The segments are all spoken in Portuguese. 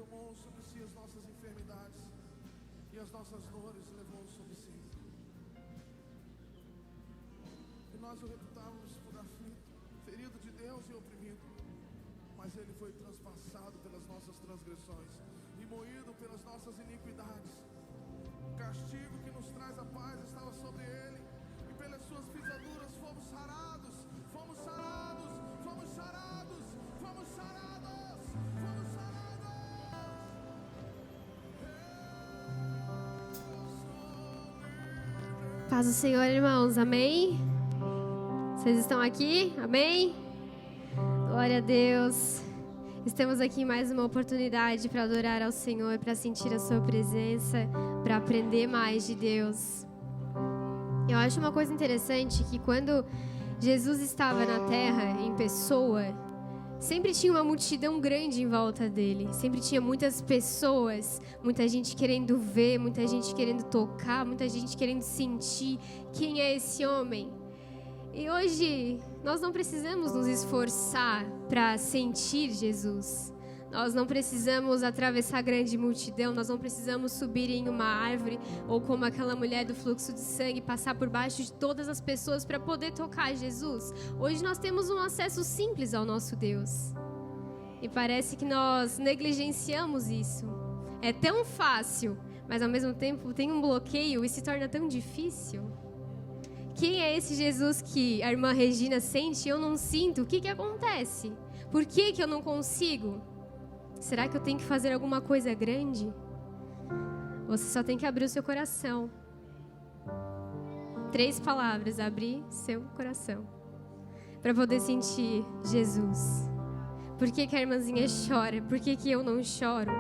tomou sobre si as nossas enfermidades e as nossas dores levou sobre si. E nós o reputávamos por aflito, ferido de Deus e oprimido, mas ele foi transpassado pelas nossas transgressões e moído pelas nossas iniquidades. O castigo que nos traz a paz estava sobre ele, e pelas suas pisaduras fomos sarados, fomos sarados, fomos sarados, fomos sarados, fomos sarados. Paz do Senhor, irmãos, amém? Vocês estão aqui? Amém? Glória a Deus. Estamos aqui em mais uma oportunidade para adorar ao Senhor, para sentir a sua presença, para aprender mais de Deus. Eu acho uma coisa interessante que quando Jesus estava na terra em pessoa, sempre tinha uma multidão grande em volta dele. Sempre tinha muitas pessoas, muita gente querendo ver, muita gente querendo tocar, muita gente querendo sentir quem é esse homem. E hoje nós não precisamos nos esforçar para sentir Jesus. Nós não precisamos atravessar a grande multidão, nós não precisamos subir em uma árvore ou como aquela mulher do fluxo de sangue, passar por baixo de todas as pessoas para poder tocar Jesus. Hoje nós temos um acesso simples ao nosso Deus. E parece que nós negligenciamos isso. É tão fácil, mas ao mesmo tempo tem um bloqueio e se torna tão difícil. Quem é esse Jesus que a irmã Regina sente e eu não sinto? O que acontece? Por que eu não consigo? Será que eu tenho que fazer alguma coisa grande? Você só tem que abrir o seu coração. 3 palavras: abrir seu coração, para poder sentir Jesus. Por que a irmãzinha chora? Por que eu não choro?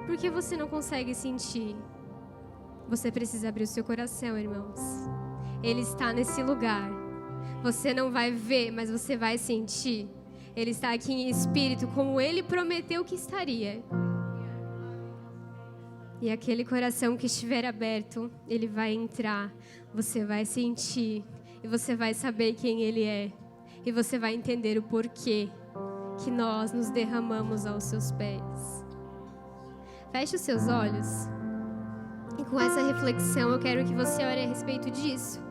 Por que você não consegue sentir? Você precisa abrir o seu coração, irmãos. Ele está nesse lugar. Você não vai ver, mas você vai sentir. Ele está aqui em espírito, como Ele prometeu que estaria. E aquele coração que estiver aberto, Ele vai entrar. Você vai sentir. E você vai saber quem Ele é. E você vai entender o porquê que nós nos derramamos aos seus pés. Feche os seus olhos. E com essa reflexão, eu quero que você ore a respeito disso.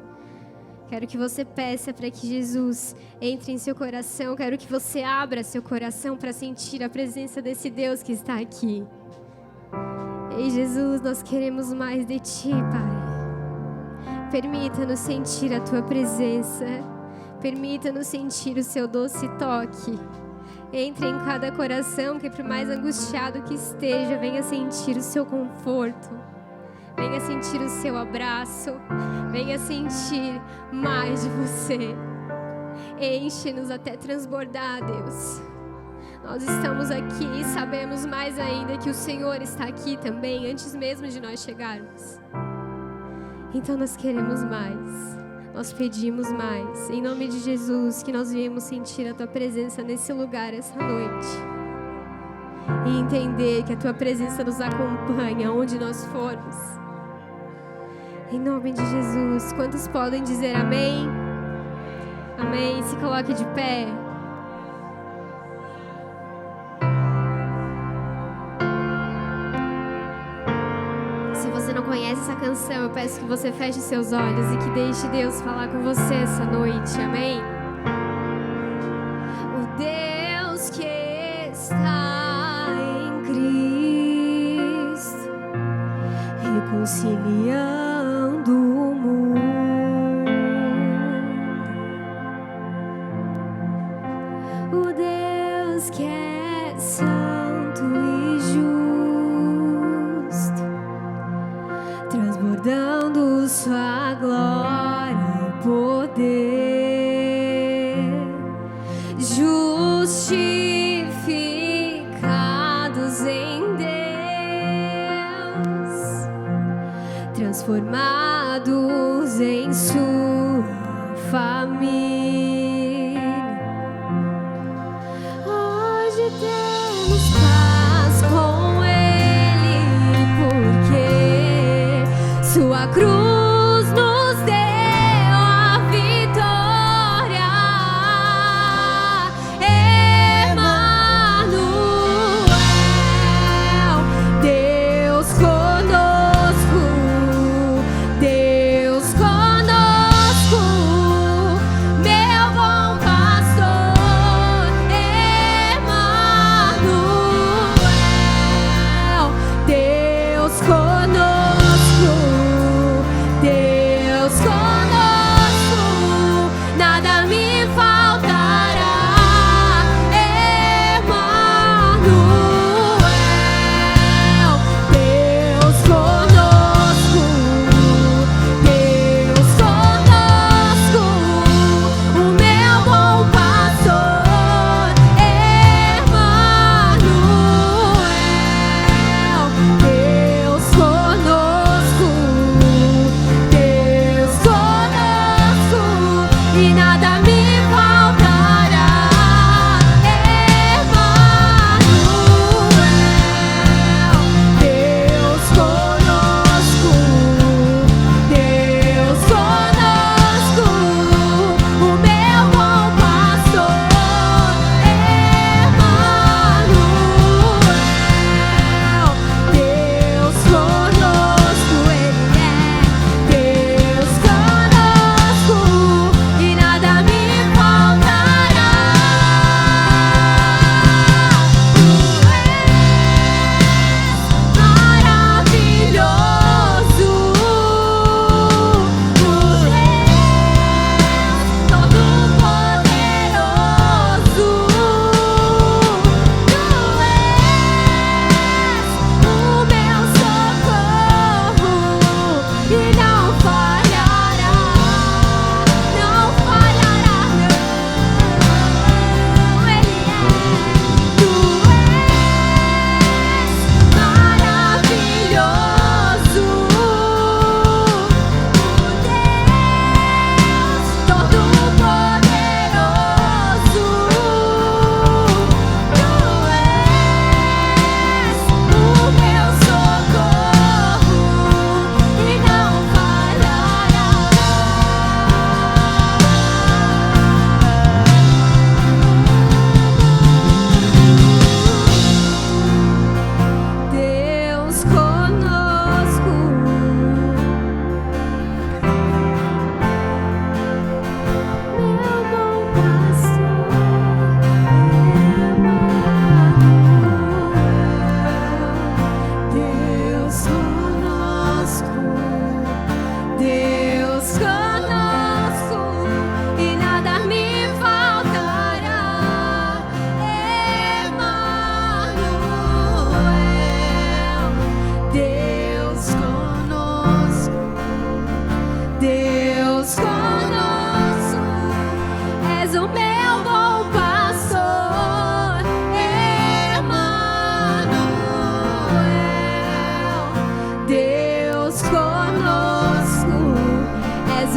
Quero que você peça para que Jesus entre em seu coração. Quero que você abra seu coração para sentir a presença desse Deus que está aqui. Ei, Jesus, nós queremos mais de Ti, Pai. Permita-nos sentir a Tua presença. Permita-nos sentir o Seu doce toque. Entre em cada coração que, por mais angustiado que esteja, venha sentir o Seu conforto. Venha sentir o seu abraço. Venha sentir mais de você. Enche-nos até transbordar, Deus. Nós estamos aqui e sabemos mais ainda que o Senhor está aqui também, antes mesmo de nós chegarmos. Então nós queremos mais. Nós pedimos mais. Em nome de Jesus, que nós viemos sentir a Tua presença nesse lugar essa noite. E entender que a Tua presença nos acompanha onde nós formos. Em nome de Jesus, quantos podem dizer amém? Amém. Se coloque de pé. Se você não conhece essa canção, eu peço que você feche seus olhos e que deixe Deus falar com você essa noite. Amém? O Deus que está em Cristo, reconciliando o mundo, o Deus que é santo e justo, transbordando sua glória e poder, justificados em Deus, transformados em sua família. Hoje temos paz com Ele, porque sua cruz nos deu a vitória. Emanuel,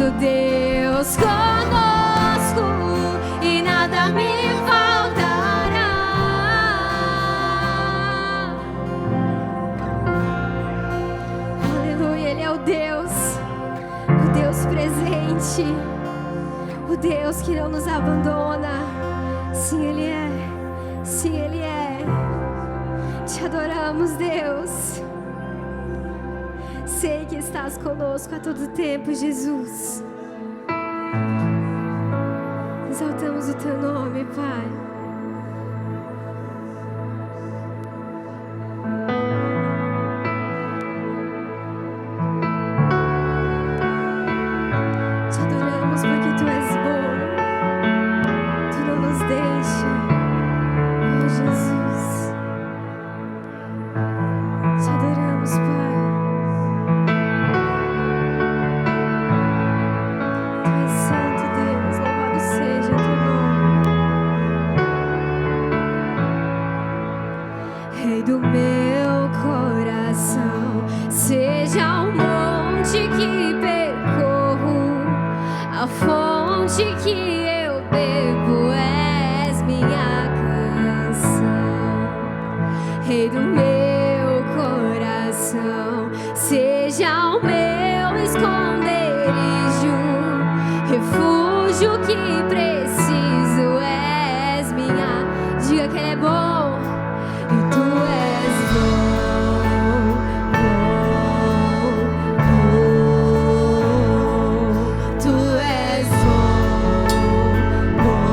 Santo Deus conosco e nada me faltará. Aleluia, Ele é o Deus presente, o Deus que não nos abandona. Sim, Ele é. Sim, Ele é. Te adoramos, Deus. Sei que estás conosco a todo tempo, Jesus. Exaltamos o Teu nome, Pai. Te adoramos porque Tu és bom. Tu não nos deixa. Oh, Jesus. Te adoramos, Pai. Tu és santo, Deus. Louvado seja Teu nome. Rei do meu coração, seja o monte que percorro, a fonte que eu bebo, és minha canção. Rei do meu coração, seja o meu esconderijo, refúgio que preciso, és minha. Diga que Ele é bom e Tu és bom, bom, bom. Tu és bom, bom,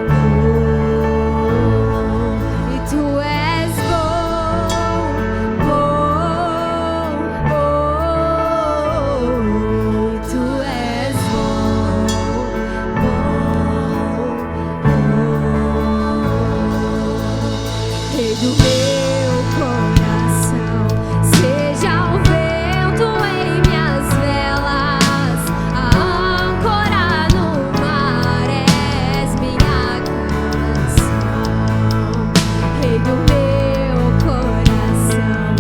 bom. E Tu és bom, bom, bom. E Tu és bom, bom, bom. Rei do meu coração, seja o vento em minhas velas, a âncora no mar, és minha canção. Rei do meu coração,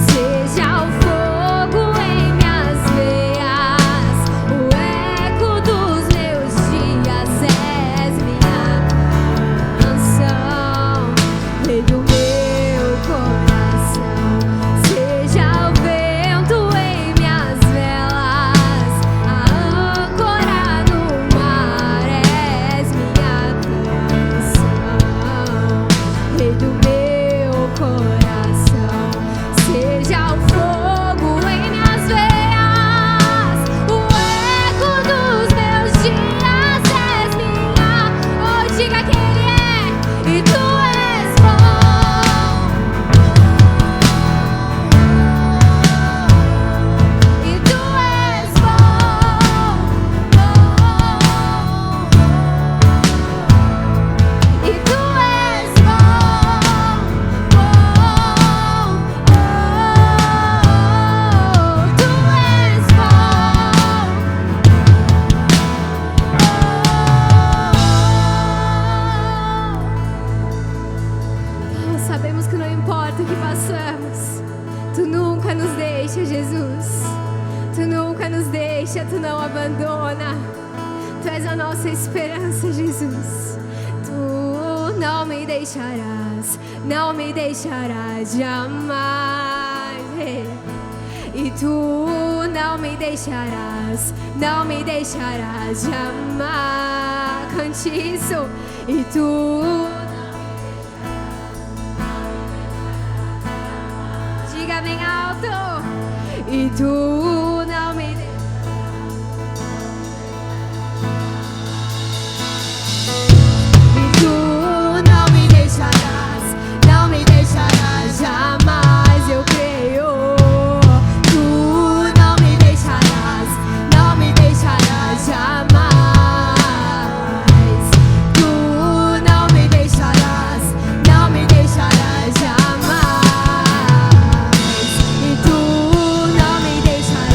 seja o fogo em minhas veias, o eco dos meus dias, és minha canção. Rei do meu coração, seja o vento em minhas velas, a âncora no mar, és minha canção. Rei do meu coração, seja o fogo em minhas veias, o eco dos meus dias, és minha. Oh, diga que Ele é, e Tu és bom, e Tu és bom, e Tu és bom, Tu és bom. Sabemos que não importa o que passamos, Tu nunca nos deixa, Jesus. Tu nunca nos deixa, Tu não abandona. Tu és a nossa esperança, Jesus. Tu não me deixarás jamais. E Tu não me deixarás jamais. Cante isso. E Tu diga bem alto. E Tu não me deixarás jamais, eu creio. Tu não me deixarás jamais. Tu não me deixarás jamais. E Tu não me deixarás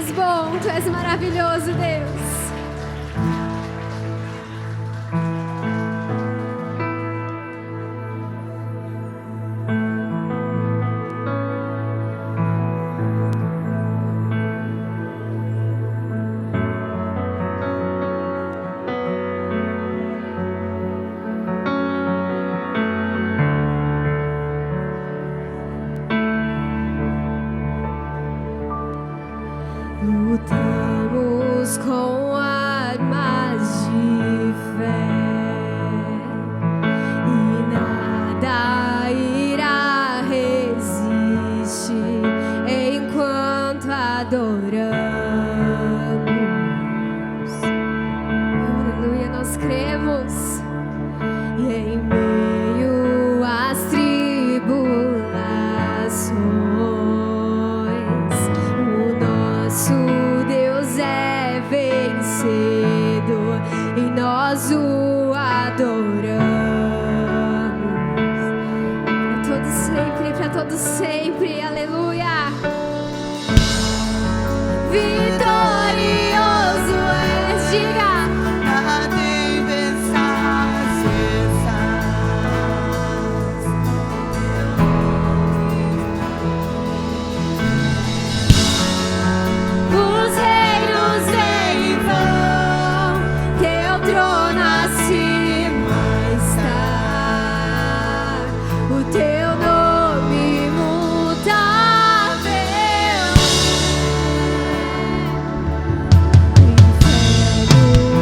és bom, Tu és maravilhoso, Deus. Lutamos com armas de fé e nada irá resistir enquanto adoramos. Aleluia, nós cremos. E em meio às tribulações, o nosso Deus é vencedor e nós o adoramos. Para todo sempre, aleluia. Vitorioso és, diga. Os reinos vêm e vão, Teu trono acima está, o Teu nome imutável. O inferno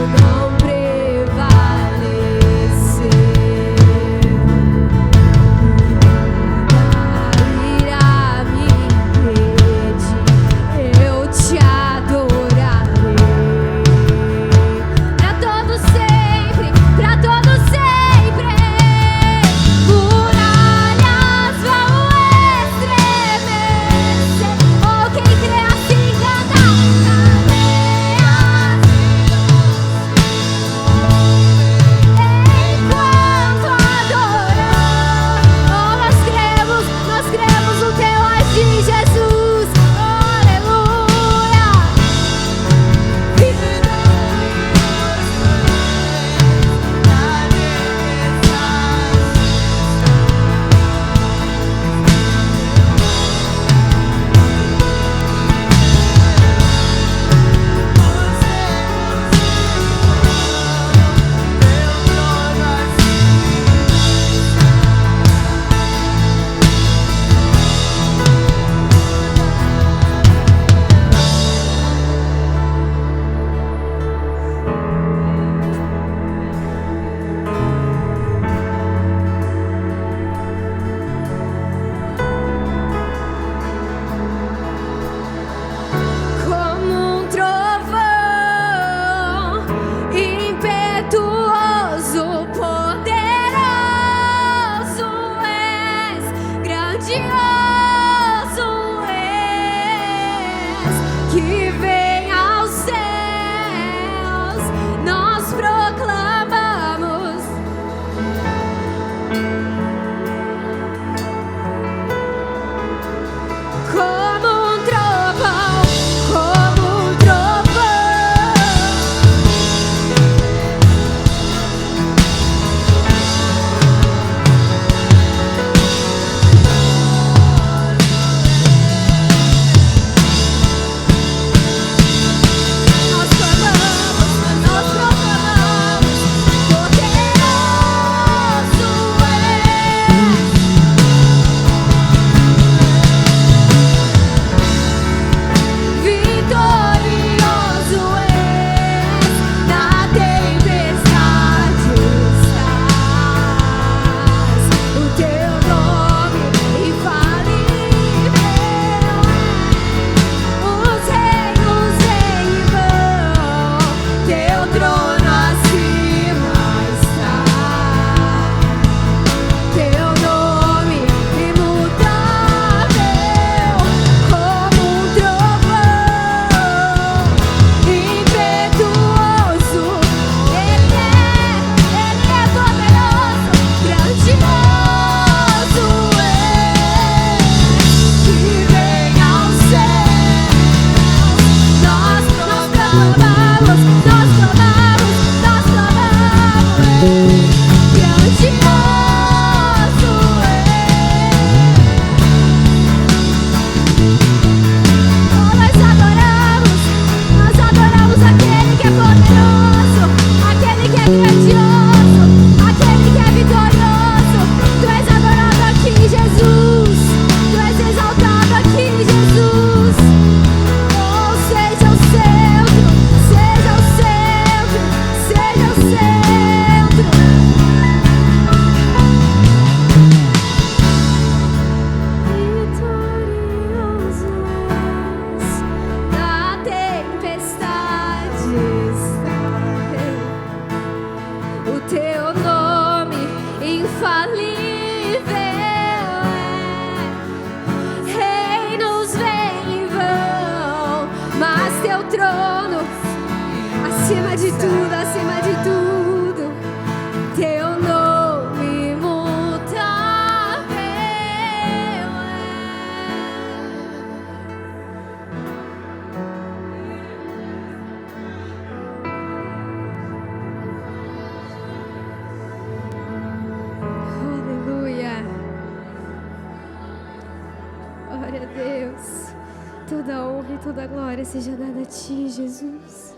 Toda a glória seja dada a Ti, Jesus.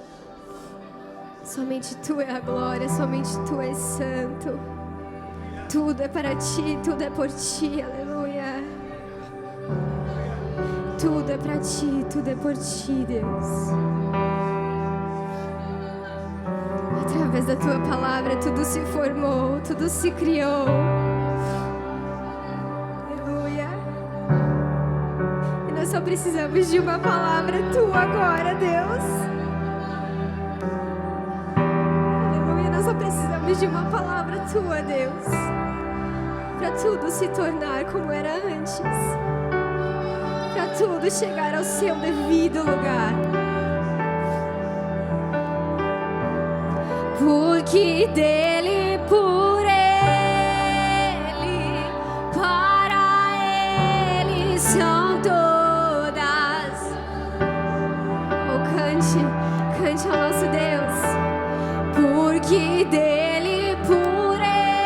Somente Tu é a glória, somente Tu és santo. Tudo é para Ti, tudo é por Ti, aleluia. Tudo é para Ti, tudo é por Ti, Deus. Através da Tua palavra tudo se formou, tudo se criou. Só precisamos de uma palavra Tua agora, Deus. Aleluia, nós só precisamos de uma palavra Tua, Deus, para tudo se tornar como era antes, para tudo chegar ao seu devido lugar. Porque dele, por ele, para ele são todas. Cante ao nosso Deus, porque dele, por ele,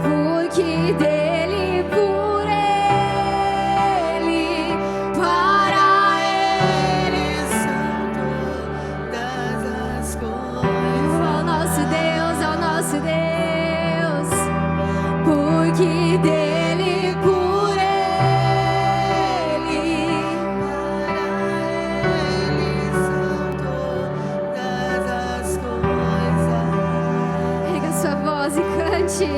porque dele, por ele, para ele são todas as coisas. Ao nosso Deus, porque dele, por ele, para ele são todas as coisas. Erga sua voz e cante.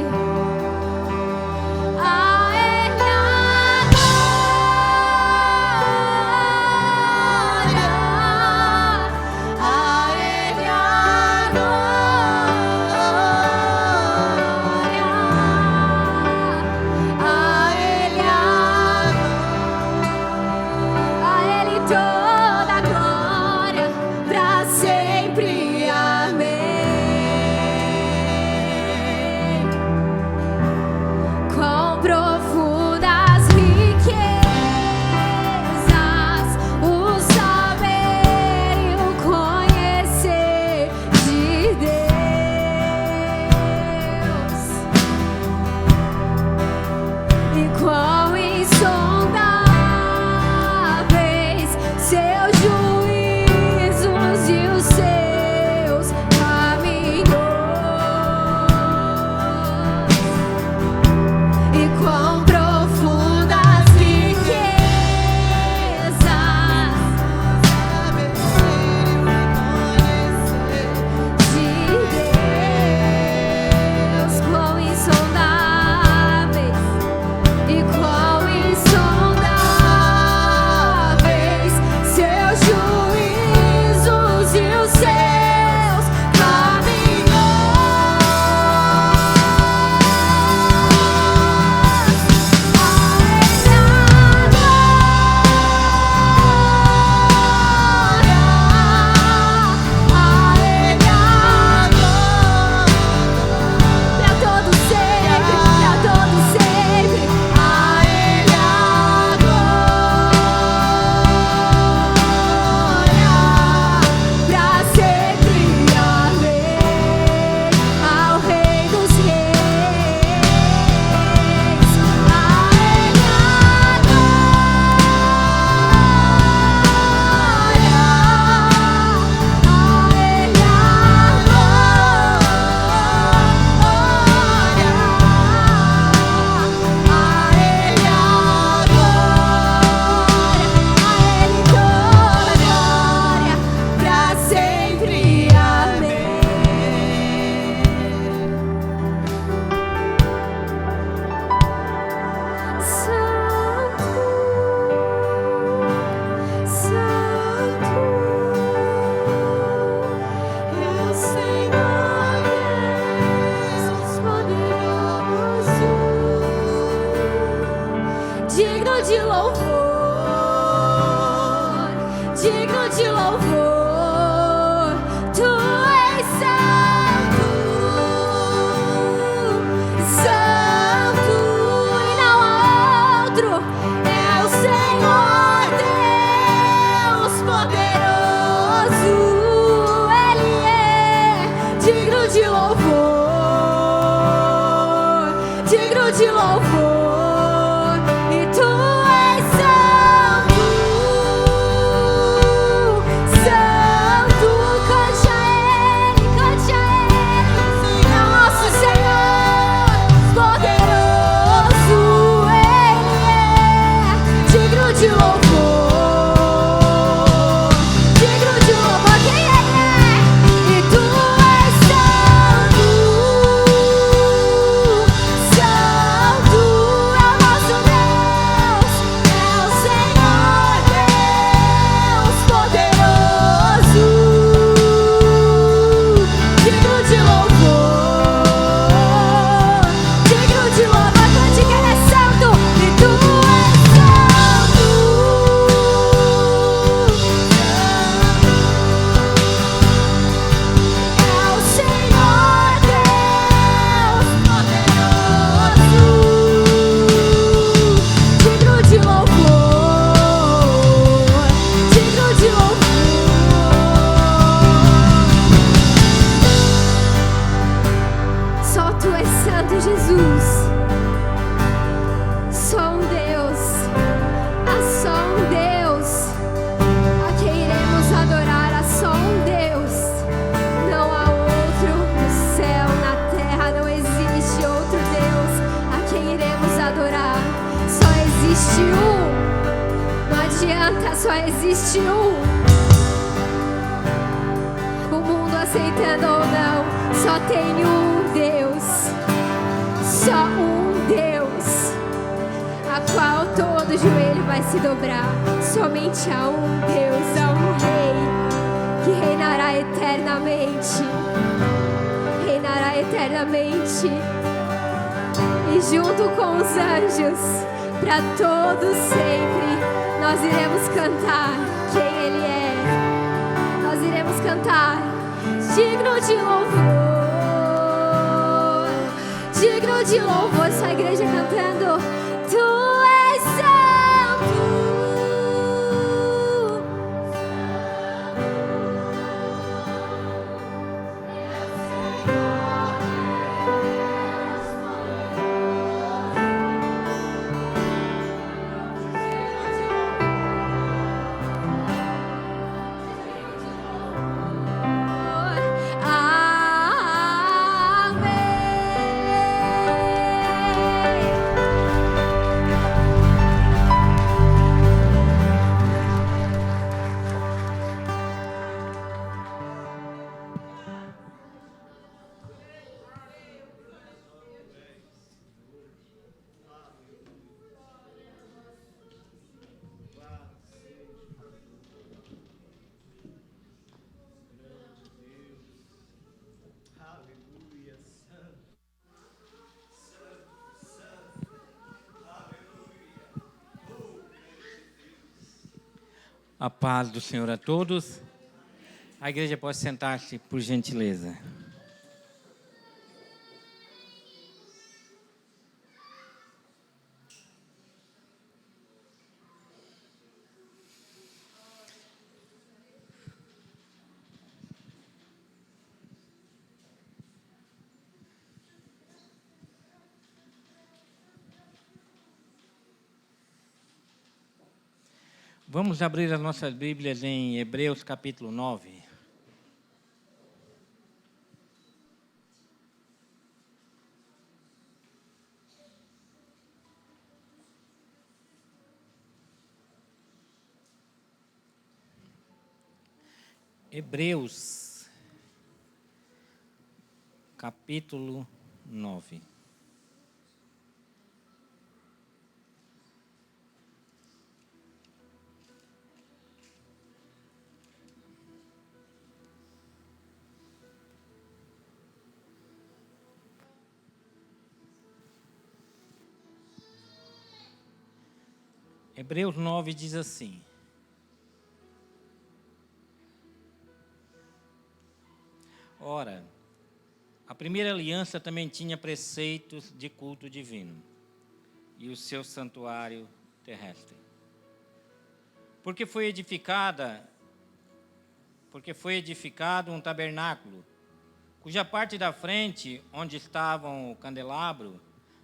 só existe um. O mundo aceitando ou não, só tem um Deus. Só um Deus, a qual todo joelho vai se dobrar. Somente há um Deus, há um Rei que reinará eternamente. Reinará eternamente. E junto com os anjos, para todos sempre, nós iremos cantar quem Ele é. Nós iremos cantar, digno de louvor. Digno de louvor, só a igreja cantando. Tu és santo. A paz do Senhor a todos. A igreja pode sentar-se, por gentileza. Vamos abrir as nossas Bíblias em Hebreus capítulo 9. Hebreus capítulo 9. Hebreus 9 diz assim: Ora, a primeira aliança também tinha preceitos de culto divino e o seu santuário terrestre. Porque foi edificado um tabernáculo, cuja parte da frente, onde estavam o candelabro,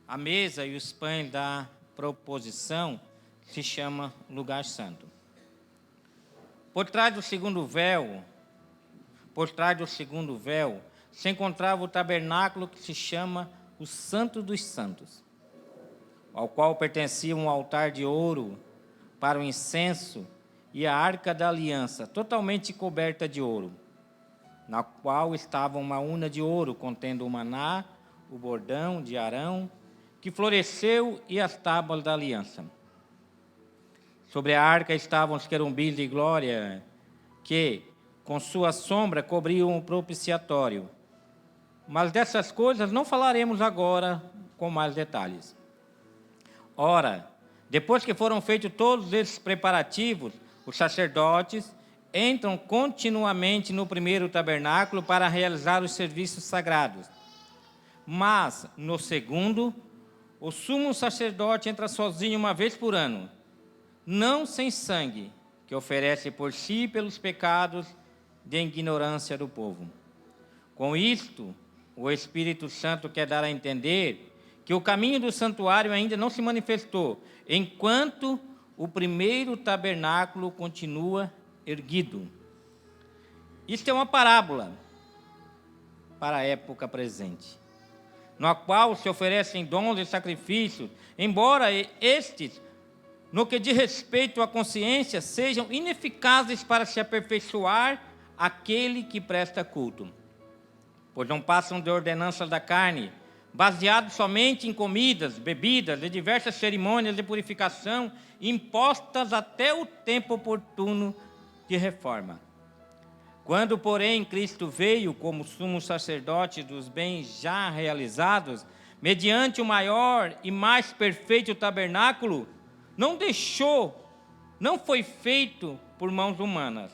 a mesa e os pães da proposição, se chama lugar santo. Por trás do segundo véu, se encontrava o tabernáculo que se chama o Santo dos Santos, ao qual pertencia um altar de ouro para o incenso e a arca da aliança, totalmente coberta de ouro, na qual estava uma urna de ouro contendo o maná, o bordão de Arão, que floresceu, e as tábuas da aliança. Sobre a arca estavam os querubins de glória, que, com sua sombra, cobriam o propiciatório. Mas dessas coisas não falaremos agora com mais detalhes. Ora, depois que foram feitos todos esses preparativos, os sacerdotes entram continuamente no primeiro tabernáculo para realizar os serviços sagrados. Mas, no segundo, o sumo sacerdote entra sozinho uma vez por ano, não sem sangue, que oferece por si pelos pecados de ignorância do povo. Com isto, o Espírito Santo quer dar a entender que o caminho do santuário ainda não se manifestou, enquanto o primeiro tabernáculo continua erguido. Isto é uma parábola para a época presente, na qual se oferecem dons e sacrifícios, embora estes no que diz respeito à consciência, sejam ineficazes para se aperfeiçoar aquele que presta culto, pois não passam de ordenanças da carne, baseados somente em comidas, bebidas e diversas cerimônias de purificação, impostas até o tempo oportuno de reforma. Quando, porém, Cristo veio como sumo sacerdote dos bens já realizados, mediante o maior e mais perfeito tabernáculo, não foi feito por mãos humanas,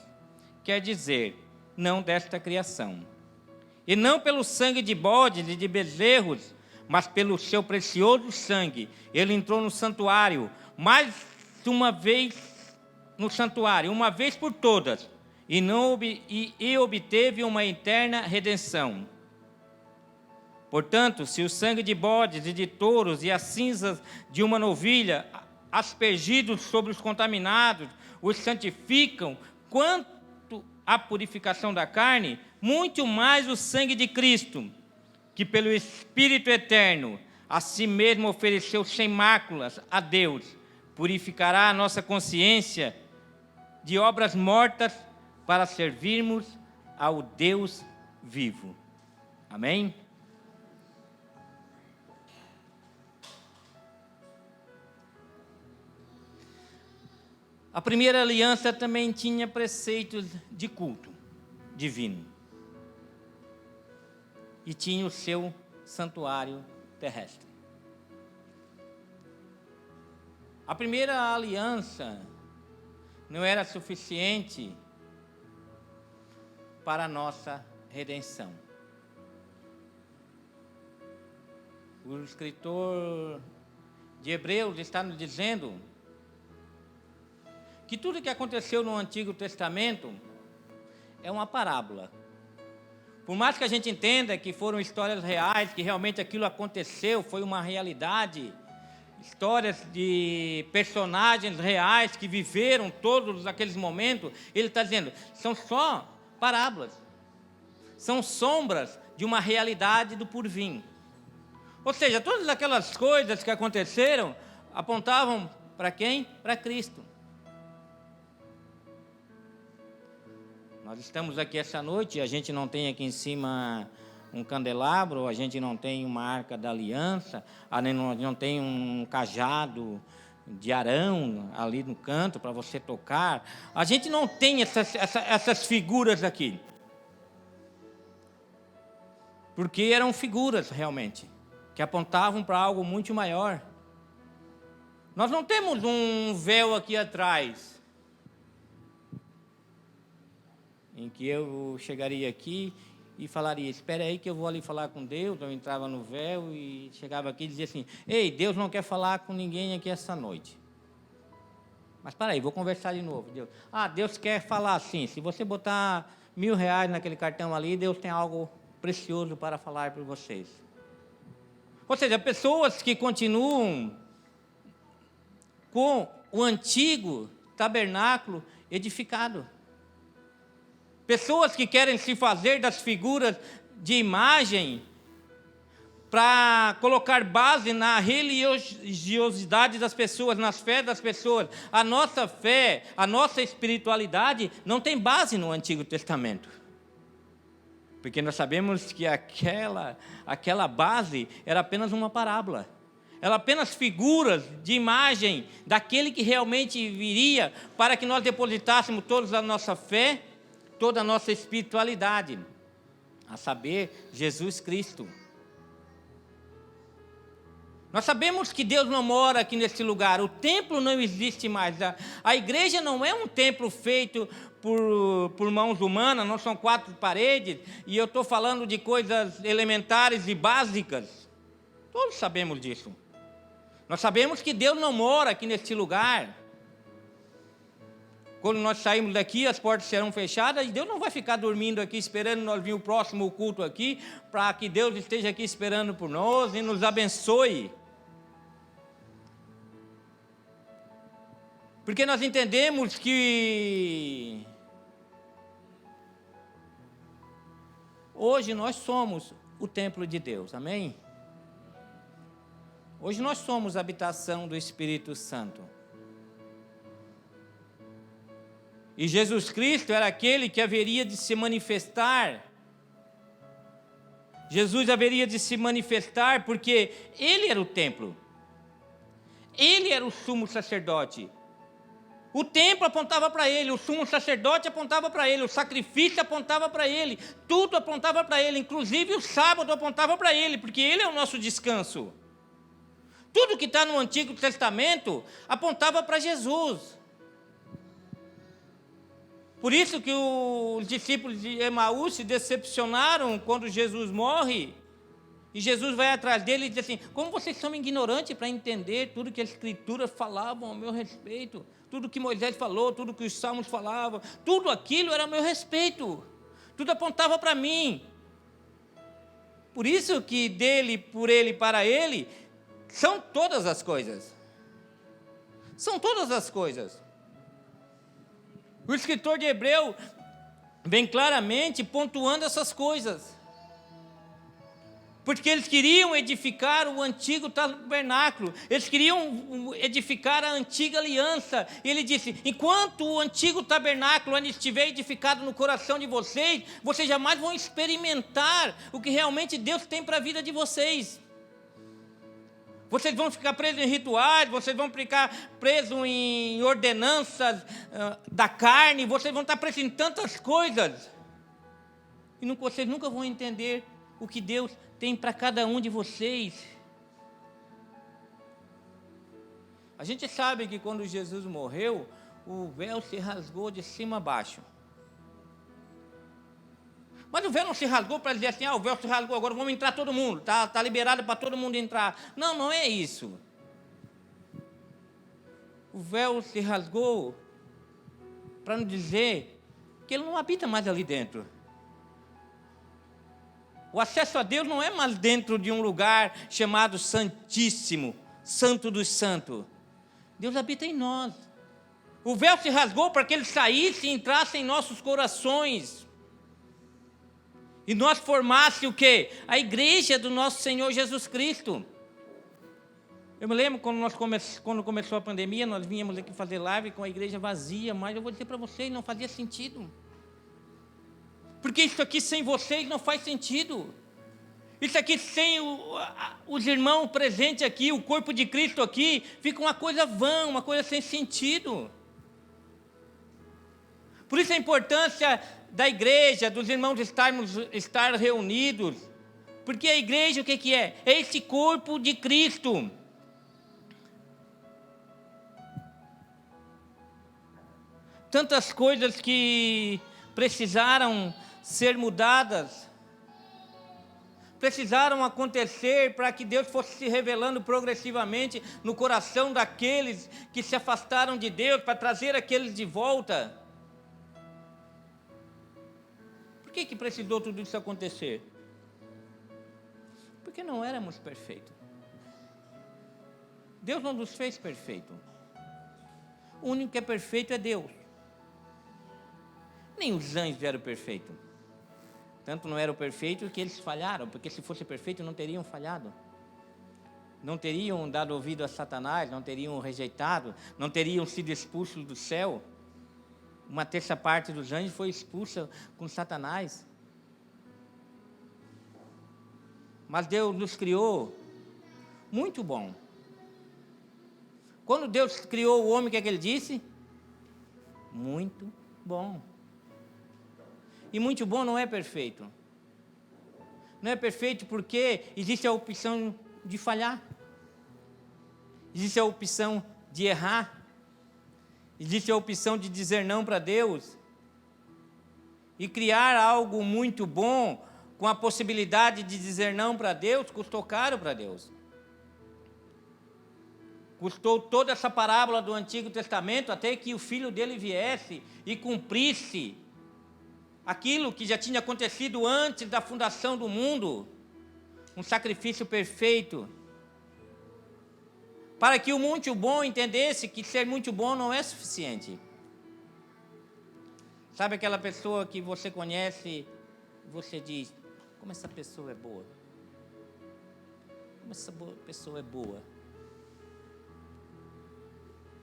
quer dizer, não desta criação. E não pelo sangue de bodes e de bezerros, mas pelo seu precioso sangue. Ele entrou no santuário, uma vez por todas, e obteve uma eterna redenção. Portanto, se o sangue de bodes e de touros e as cinzas de uma novilha, aspergidos sobre os contaminados, os santificam, quanto à purificação da carne, muito mais o sangue de Cristo, que pelo Espírito eterno a si mesmo ofereceu sem máculas a Deus, purificará a nossa consciência de obras mortas para servirmos ao Deus vivo. Amém? A primeira aliança também tinha preceitos de culto divino. E tinha o seu santuário terrestre. A primeira aliança não era suficiente para a nossa redenção. O escritor de Hebreus está nos dizendo que tudo que aconteceu no Antigo Testamento é uma parábola. Por mais que a gente entenda que foram histórias reais, que realmente aquilo aconteceu, foi uma realidade, histórias de personagens reais que viveram todos aqueles momentos, ele está dizendo, são só parábolas, são sombras de uma realidade do porvir. Ou seja, todas aquelas coisas que aconteceram apontavam para quem? Para Cristo. Nós estamos aqui essa noite, a gente não tem aqui em cima um candelabro, a gente não tem uma arca da aliança, a gente não tem um cajado de Arão ali no canto para você tocar. A gente não tem essas figuras aqui. Porque eram figuras realmente, que apontavam para algo muito maior. Nós não temos um véu aqui atrás, em que eu chegaria aqui e falaria, espera aí que eu vou ali falar com Deus. Eu entrava no véu e chegava aqui e dizia assim, ei, Deus não quer falar com ninguém aqui essa noite. Mas para aí, vou conversar de novo. Deus quer falar assim, se você botar R$1.000 naquele cartão ali, Deus tem algo precioso para falar para vocês. Ou seja, pessoas que continuam com o antigo tabernáculo edificado. Pessoas que querem se fazer das figuras de imagem para colocar base na religiosidade das pessoas, nas fés das pessoas. A nossa fé, a nossa espiritualidade não tem base no Antigo Testamento. Porque nós sabemos que aquela base era apenas uma parábola. Era apenas figuras de imagem daquele que realmente viria para que nós depositássemos toda a nossa fé, toda a nossa espiritualidade, a saber, Jesus Cristo. Nós sabemos que Deus não mora aqui nesse lugar, o templo não existe mais, a igreja não é um templo feito por mãos humanas, não são 4 paredes, e eu estou falando de coisas elementares e básicas, todos sabemos disso. Nós sabemos que Deus não mora aqui nesse lugar. Quando nós saímos daqui, as portas serão fechadas e Deus não vai ficar dormindo aqui esperando nós vir o próximo culto aqui, para que Deus esteja aqui esperando por nós e nos abençoe. Porque nós entendemos que hoje nós somos o templo de Deus, amém? Hoje nós somos a habitação do Espírito Santo. E Jesus Cristo era aquele que haveria de se manifestar. Jesus haveria de se manifestar porque ele era o templo. Ele era o sumo sacerdote. O templo apontava para ele, o sumo sacerdote apontava para ele, o sacrifício apontava para ele, tudo apontava para ele, inclusive o sábado apontava para ele, porque ele é o nosso descanso. Tudo que está no Antigo Testamento apontava para Jesus. Por isso que os discípulos de Emaús se decepcionaram quando Jesus morre. E Jesus vai atrás dele e diz assim: como vocês são ignorantes para entender tudo que as Escrituras falavam ao meu respeito, tudo que Moisés falou, tudo que os Salmos falavam, tudo aquilo era a meu respeito, tudo apontava para mim. Por isso que dele, por ele, para ele, são todas as coisas. São todas as coisas. O escritor de Hebreu vem claramente pontuando essas coisas. Porque eles queriam edificar o antigo tabernáculo, eles queriam edificar a antiga aliança. E ele disse: enquanto o antigo tabernáculo ainda estiver edificado no coração de vocês, vocês jamais vão experimentar o que realmente Deus tem para a vida de vocês. Vocês vão ficar presos em rituais, vocês vão ficar presos em ordenanças da carne, vocês vão estar presos em tantas coisas. E vocês nunca vão entender o que Deus tem para cada um de vocês. A gente sabe que quando Jesus morreu, o véu se rasgou de cima a baixo. Mas o véu não se rasgou para dizer assim: o véu se rasgou, agora vamos entrar todo mundo, está liberado para todo mundo entrar. Não, não é isso. O véu se rasgou para nos dizer que ele não habita mais ali dentro. O acesso a Deus não é mais dentro de um lugar chamado Santíssimo, Santo dos Santos. Deus habita em nós. O véu se rasgou para que ele saísse e entrasse em nossos corações. E nós formasse o quê? A igreja do nosso Senhor Jesus Cristo. Eu me lembro quando começou a pandemia, nós vínhamos aqui fazer live com a igreja vazia, mas eu vou dizer para vocês, não fazia sentido. Porque isso aqui sem vocês não faz sentido. Isso aqui sem os irmãos presentes aqui, o corpo de Cristo aqui, fica uma coisa vã, uma coisa sem sentido. Por isso a importância da igreja, dos irmãos estar reunidos. Porque a igreja o que é? É esse corpo de Cristo. Tantas coisas que precisaram ser mudadas, precisaram acontecer para que Deus fosse se revelando progressivamente no coração daqueles que se afastaram de Deus, para trazer aqueles de volta. Por que precisou tudo isso acontecer? Porque não éramos perfeitos. Deus não nos fez perfeito. O único que é perfeito é Deus. Nem os anjos eram perfeitos. Tanto não eram perfeitos que eles falharam, porque se fosse perfeito não teriam falhado. Não teriam dado ouvido a Satanás, não teriam rejeitado, não teriam sido expulsos do céu. Uma terça parte dos anjos foi expulsa com Satanás. Mas Deus nos criou muito bom. Quando Deus criou o homem, o que é que ele disse? Muito bom. E muito bom não é perfeito. Não é perfeito porque existe a opção de falhar. Existe a opção de errar. Existe a opção de dizer não para Deus. E criar algo muito bom com a possibilidade de dizer não para Deus custou caro para Deus. Custou toda essa parábola do Antigo Testamento até que o filho dele viesse e cumprisse aquilo que já tinha acontecido antes da fundação do mundo, um sacrifício perfeito, para que o muito bom entendesse que ser muito bom não é suficiente. Sabe aquela pessoa que você conhece, você diz: como essa pessoa é boa? Como essa pessoa é boa?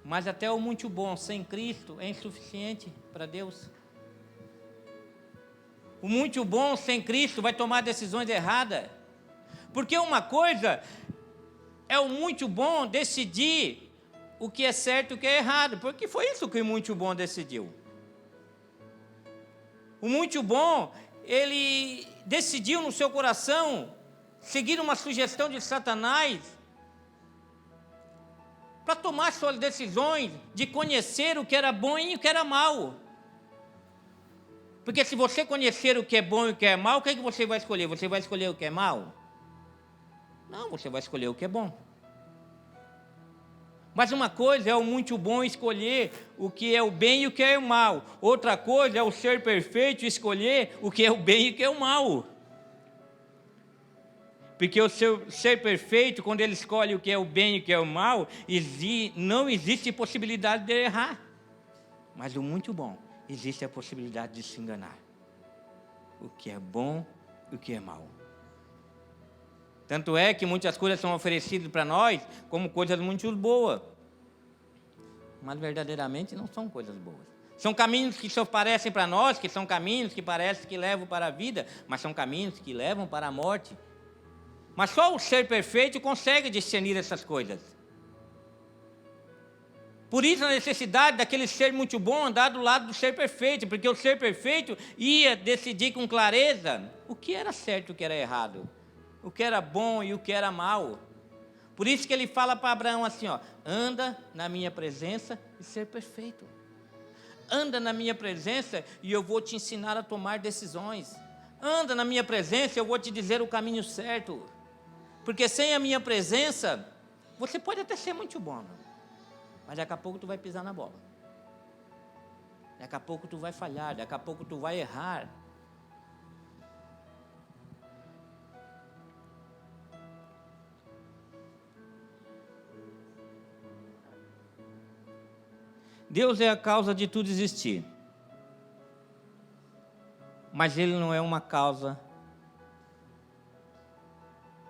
Mas até o muito bom sem Cristo é insuficiente para Deus. O muito bom sem Cristo vai tomar decisões erradas. Porque uma coisa é o muito bom decidir o que é certo e o que é errado. Porque foi isso que o muito bom decidiu. O muito bom, ele decidiu no seu coração seguir uma sugestão de Satanás para tomar suas decisões de conhecer o que era bom e o que era mal. Porque se você conhecer o que é bom e o que é mal, o que é que você vai escolher? Você vai escolher o que é mal? Não, você vai escolher o que é bom. Mas uma coisa é o muito bom escolher o que é o bem e o que é o mal. Outra coisa é o ser perfeito escolher o que é o bem e o que é o mal. Porque o seu ser perfeito, quando ele escolhe o que é o bem e o que é o mal, não existe possibilidade de errar. Mas o muito bom, existe a possibilidade de se enganar. O que é bom e o que é mal. Tanto é que muitas coisas são oferecidas para nós como coisas muito boas. Mas verdadeiramente não são coisas boas. São caminhos que só parecem para nós, que são caminhos que parecem que levam para a vida, mas são caminhos que levam para a morte. Mas só o ser perfeito consegue discernir essas coisas. Por isso a necessidade daquele ser muito bom andar do lado do ser perfeito, porque o ser perfeito ia decidir com clareza o que era certo e o que era errado, o que era bom e o que era mal. Por isso que ele fala para Abraão assim, ó, anda na minha presença e ser perfeito. Anda na minha presença e eu vou te ensinar a tomar decisões. Anda na minha presença e eu vou te dizer o caminho certo. Porque sem a minha presença, você pode até ser muito bom, mas daqui a pouco tu vai pisar na bola. Daqui a pouco tu vai falhar, daqui a pouco tu vai errar. Deus é a causa de tudo existir. Mas Ele não é uma causa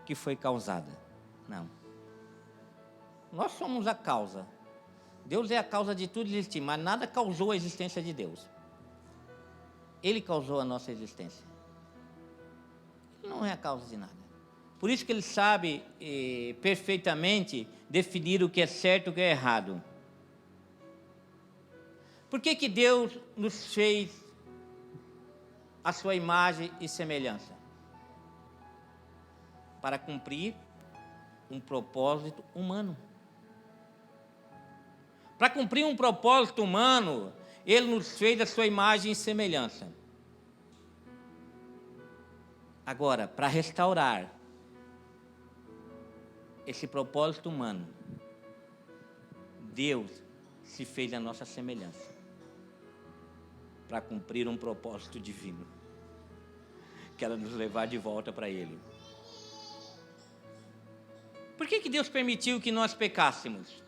que foi causada. Não. Nós somos a causa. Deus é a causa de tudo existir, mas nada causou a existência de Deus. Ele causou a nossa existência. Ele não é a causa de nada. Por isso que Ele sabe perfeitamente definir o que é certo e o que é errado. Por que que Deus nos fez a sua imagem e semelhança? Para cumprir um propósito humano. Para cumprir um propósito humano, Ele nos fez a sua imagem e semelhança. Agora, para restaurar esse propósito humano, Deus se fez a nossa semelhança. Para cumprir um propósito divino, que era nos levar de volta para Ele. Por que que Deus permitiu que nós pecássemos?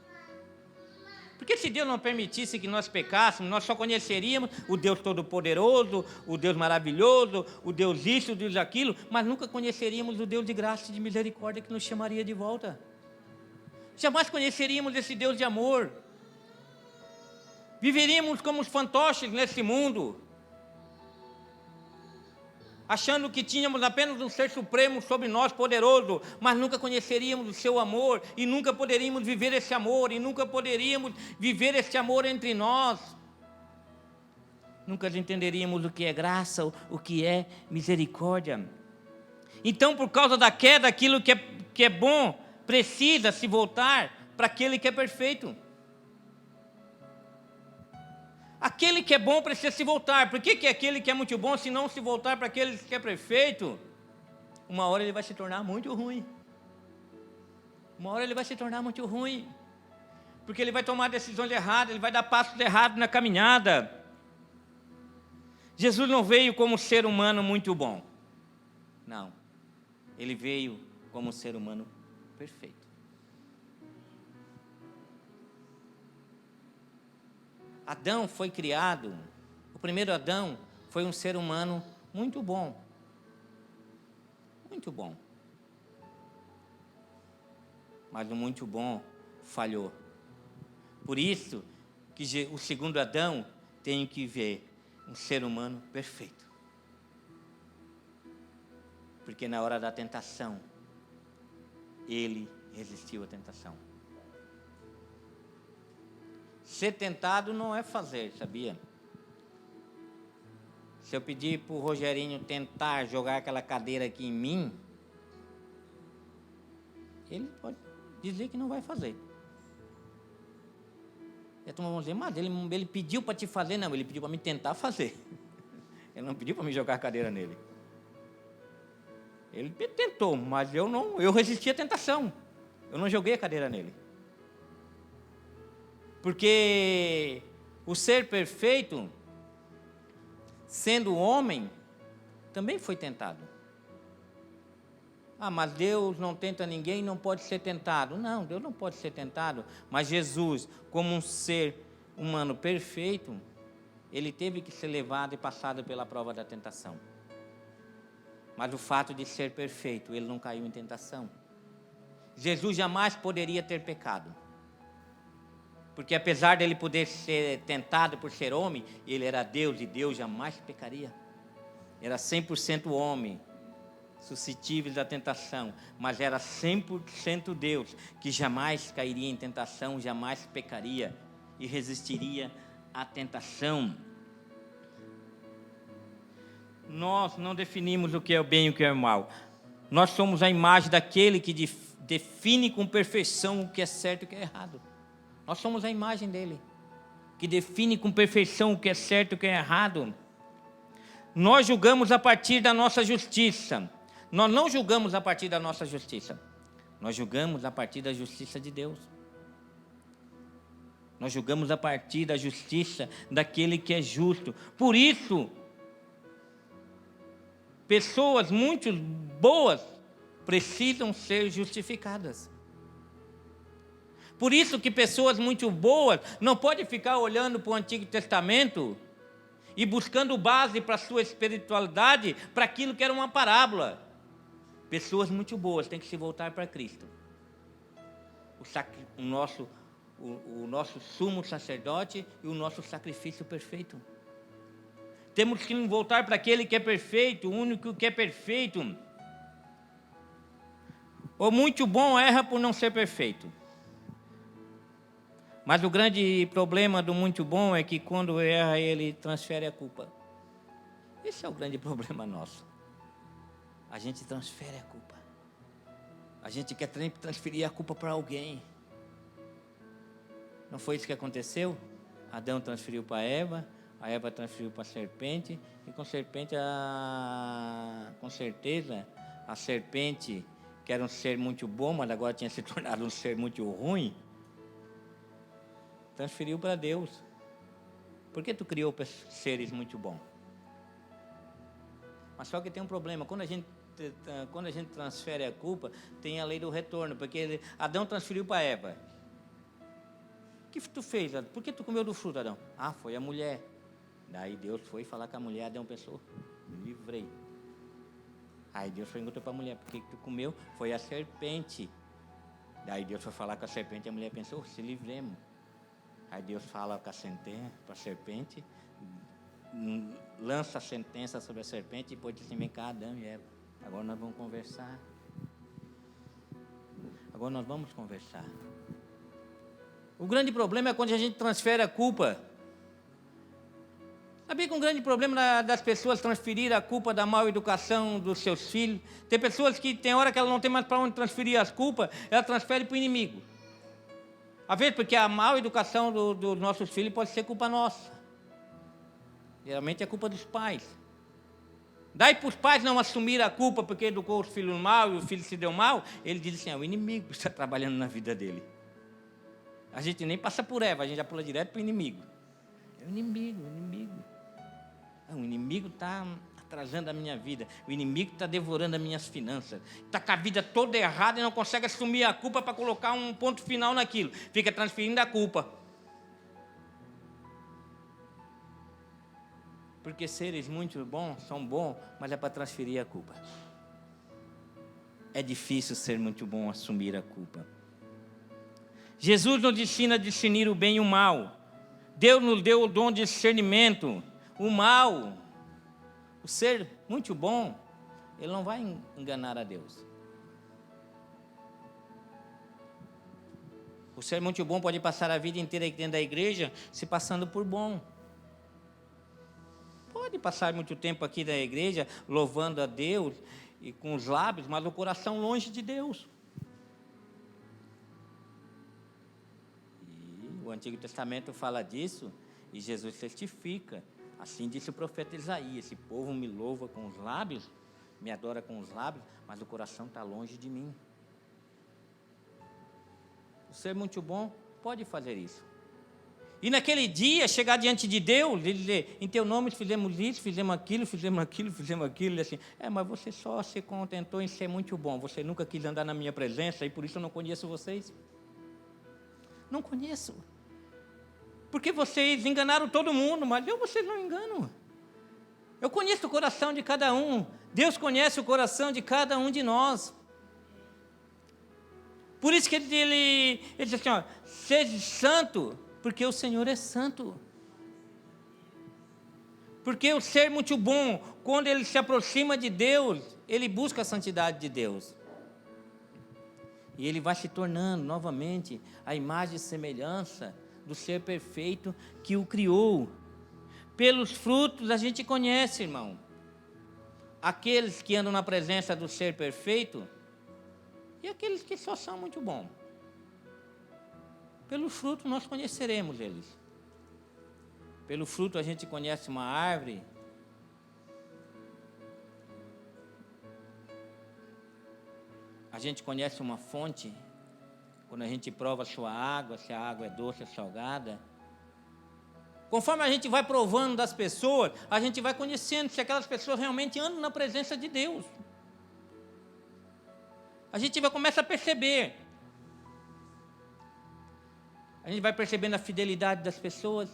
Porque se Deus não permitisse que nós pecássemos, nós só conheceríamos o Deus Todo-Poderoso, o Deus maravilhoso, o Deus isso, o Deus aquilo, mas nunca conheceríamos o Deus de graça e de misericórdia que nos chamaria de volta. Jamais conheceríamos esse Deus de amor. Viveríamos como os fantoches nesse mundo, achando que tínhamos apenas um ser supremo sobre nós, poderoso, mas nunca conheceríamos o seu amor, e nunca poderíamos viver esse amor, e nunca poderíamos viver esse amor entre nós. Nunca entenderíamos o que é graça, o que é misericórdia. Então, por causa da queda, aquilo que é bom precisa se voltar para aquele que é perfeito. Aquele que é bom precisa se voltar. Por que aquele que é muito bom, se não se voltar para aquele que é perfeito, uma hora ele vai se tornar muito ruim. Uma hora ele vai se tornar muito ruim. Porque ele vai tomar decisões erradas, ele vai dar passos errados na caminhada. Jesus não veio como ser humano muito bom. Não. Ele veio como ser humano perfeito. Adão foi criado, o primeiro Adão foi um ser humano muito bom. Muito bom. Mas o muito bom falhou. Por isso que o segundo Adão tem que ver um ser humano perfeito. Porque na hora da tentação, ele resistiu à tentação. Ser tentado não é fazer, sabia? Se eu pedir para o Rogerinho tentar jogar aquela cadeira aqui em mim, ele pode dizer que não vai fazer. E a turma vai dizer, mas ele pediu para te fazer. Não, ele pediu para me tentar fazer. Ele não pediu para me jogar a cadeira nele. Ele tentou, mas eu resisti à tentação. Eu não joguei a cadeira nele. Porque o ser perfeito, sendo homem, também foi tentado. Ah, mas Deus não tenta ninguém, não pode ser tentado. Não, Deus não pode ser tentado. Mas Jesus, como um ser humano perfeito, ele teve que ser levado e passado pela prova da tentação. Mas o fato de ser perfeito, ele não caiu em tentação. Jesus jamais poderia ter pecado. Porque apesar dele poder ser tentado por ser homem, ele era Deus e Deus jamais pecaria. Era 100% homem, suscetível da tentação, mas era 100% Deus, que jamais cairia em tentação, jamais pecaria e resistiria à tentação. Nós não definimos o que é o bem e o que é o mal. Nós somos a imagem daquele que define com perfeição o que é certo e o que é errado. Nós somos a imagem dele, que define com perfeição o que é certo e o que é errado. Nós julgamos a partir da nossa justiça. Nós não julgamos a partir da nossa justiça. Nós julgamos a partir da justiça de Deus. Nós julgamos a partir da justiça daquele que é justo. Por isso, pessoas muito boas precisam ser justificadas. Por isso que pessoas muito boas não podem ficar olhando para o Antigo Testamento e buscando base para a sua espiritualidade, para aquilo que era uma parábola. Pessoas muito boas têm que se voltar para Cristo. O nosso sumo sacerdote e o nosso sacrifício perfeito. Temos que nos voltar para aquele que é perfeito, o único que é perfeito. O muito bom erra por não ser perfeito. Mas o grande problema do muito bom é que quando erra, ele transfere a culpa. Esse é o grande problema nosso. A gente transfere a culpa. A gente quer transferir a culpa para alguém. Não foi isso que aconteceu? Adão transferiu para Eva, a Eva transferiu para a serpente, e com certeza a serpente, que era um ser muito bom, mas agora tinha se tornado um ser muito ruim, transferiu para Deus. Por que tu criou seres muito bons? Mas só que tem um problema, quando a gente transfere a culpa, tem a lei do retorno, porque Adão transferiu para Eva. O que tu fez? Por que tu comeu do fruto, Adão? Ah, foi a mulher. Daí Deus foi falar com a mulher, Adão pensou, me livrei. Aí Deus perguntou para a mulher, por que tu comeu? Foi a serpente. Daí Deus foi falar com a serpente, e a mulher pensou, se livremos. Aí Deus fala com a serpente, lança a sentença sobre a serpente e depois diz assim, vem cá, Adão e Eva, agora nós vamos conversar. Agora nós vamos conversar. O grande problema é quando a gente transfere a culpa. Sabia que um grande problema das pessoas transferir a culpa da mal educação dos seus filhos? Tem pessoas que tem hora que ela não tem mais para onde transferir as culpas, ela transfere para o inimigo. Às vezes porque a mal educação dos nossos filhos pode ser culpa nossa. Geralmente é culpa dos pais. Daí para os pais não assumirem a culpa porque educou os filhos mal e o filho se deu mal, ele diz assim, o inimigo está trabalhando na vida dele. A gente nem passa por Eva, a gente já pula direto para o inimigo. É o inimigo. O inimigo está atrasando a minha vida. O inimigo está devorando as minhas finanças. Está com a vida toda errada e não consegue assumir a culpa para colocar um ponto final naquilo. Fica transferindo a culpa. Porque seres muito bons são bons, mas é para transferir a culpa. É difícil ser muito bom assumir a culpa. Jesus nos ensina a discernir o bem e o mal. Deus nos deu o dom de discernimento. O mal, o ser muito bom, ele não vai enganar a Deus. O ser muito bom pode passar a vida inteira aqui dentro da igreja se passando por bom. Pode passar muito tempo aqui na igreja louvando a Deus e com os lábios, mas o coração longe de Deus. E o Antigo Testamento fala disso e Jesus testifica. Assim disse o profeta Isaías: esse povo me louva com os lábios, me adora com os lábios, mas o coração está longe de mim. O ser muito bom pode fazer isso. E naquele dia, chegar diante de Deus, ele dizer: em teu nome fizemos isso, fizemos aquilo, fizemos aquilo, fizemos aquilo. E assim, mas você só se contentou em ser muito bom. Você nunca quis andar na minha presença e por isso eu não conheço vocês. Não conheço. Porque vocês enganaram todo mundo, mas vocês não enganam. Eu conheço o coração de cada um. Deus conhece o coração de cada um de nós. Por isso que ele diz assim, seja santo, porque o Senhor é santo. Porque o ser muito bom, quando ele se aproxima de Deus, ele busca a santidade de Deus. E ele vai se tornando novamente a imagem e semelhança do ser perfeito que o criou. Pelos frutos a gente conhece, irmão. Aqueles que andam na presença do ser perfeito e aqueles que só são muito bons. Pelo fruto nós conheceremos eles. Pelo fruto a gente conhece uma árvore. A gente conhece uma fonte. Quando a gente prova a sua água, se a água é doce ou salgada. Conforme a gente vai provando das pessoas, a gente vai conhecendo se aquelas pessoas realmente andam na presença de Deus. A gente começa a perceber. A gente vai percebendo a fidelidade das pessoas.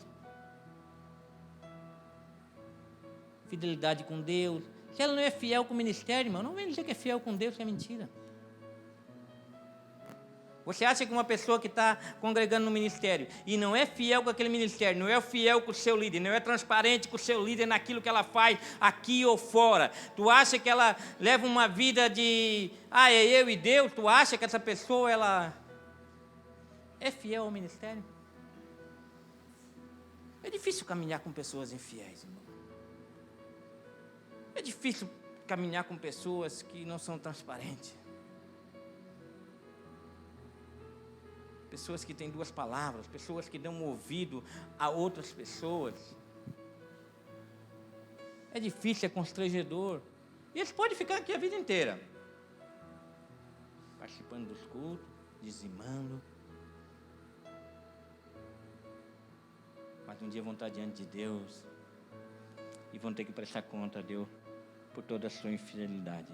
Fidelidade com Deus. Se ela não é fiel com o ministério, irmão, não vem dizer que é fiel com Deus, que é mentira. Você acha que uma pessoa que está congregando no ministério e não é fiel com aquele ministério, não é fiel com o seu líder, não é transparente com o seu líder naquilo que ela faz aqui ou fora, tu acha que ela leva uma vida de, é eu e Deus, tu acha que essa pessoa, ela é fiel ao ministério? É difícil caminhar com pessoas infiéis, irmão. É difícil caminhar com pessoas que não são transparentes. Pessoas que têm duas palavras, pessoas que dão ouvido a outras pessoas. É difícil, é constrangedor. E eles podem ficar aqui a vida inteira, participando dos cultos, dizimando. Mas um dia vão estar diante de Deus e vão ter que prestar conta a Deus por toda a sua infidelidade.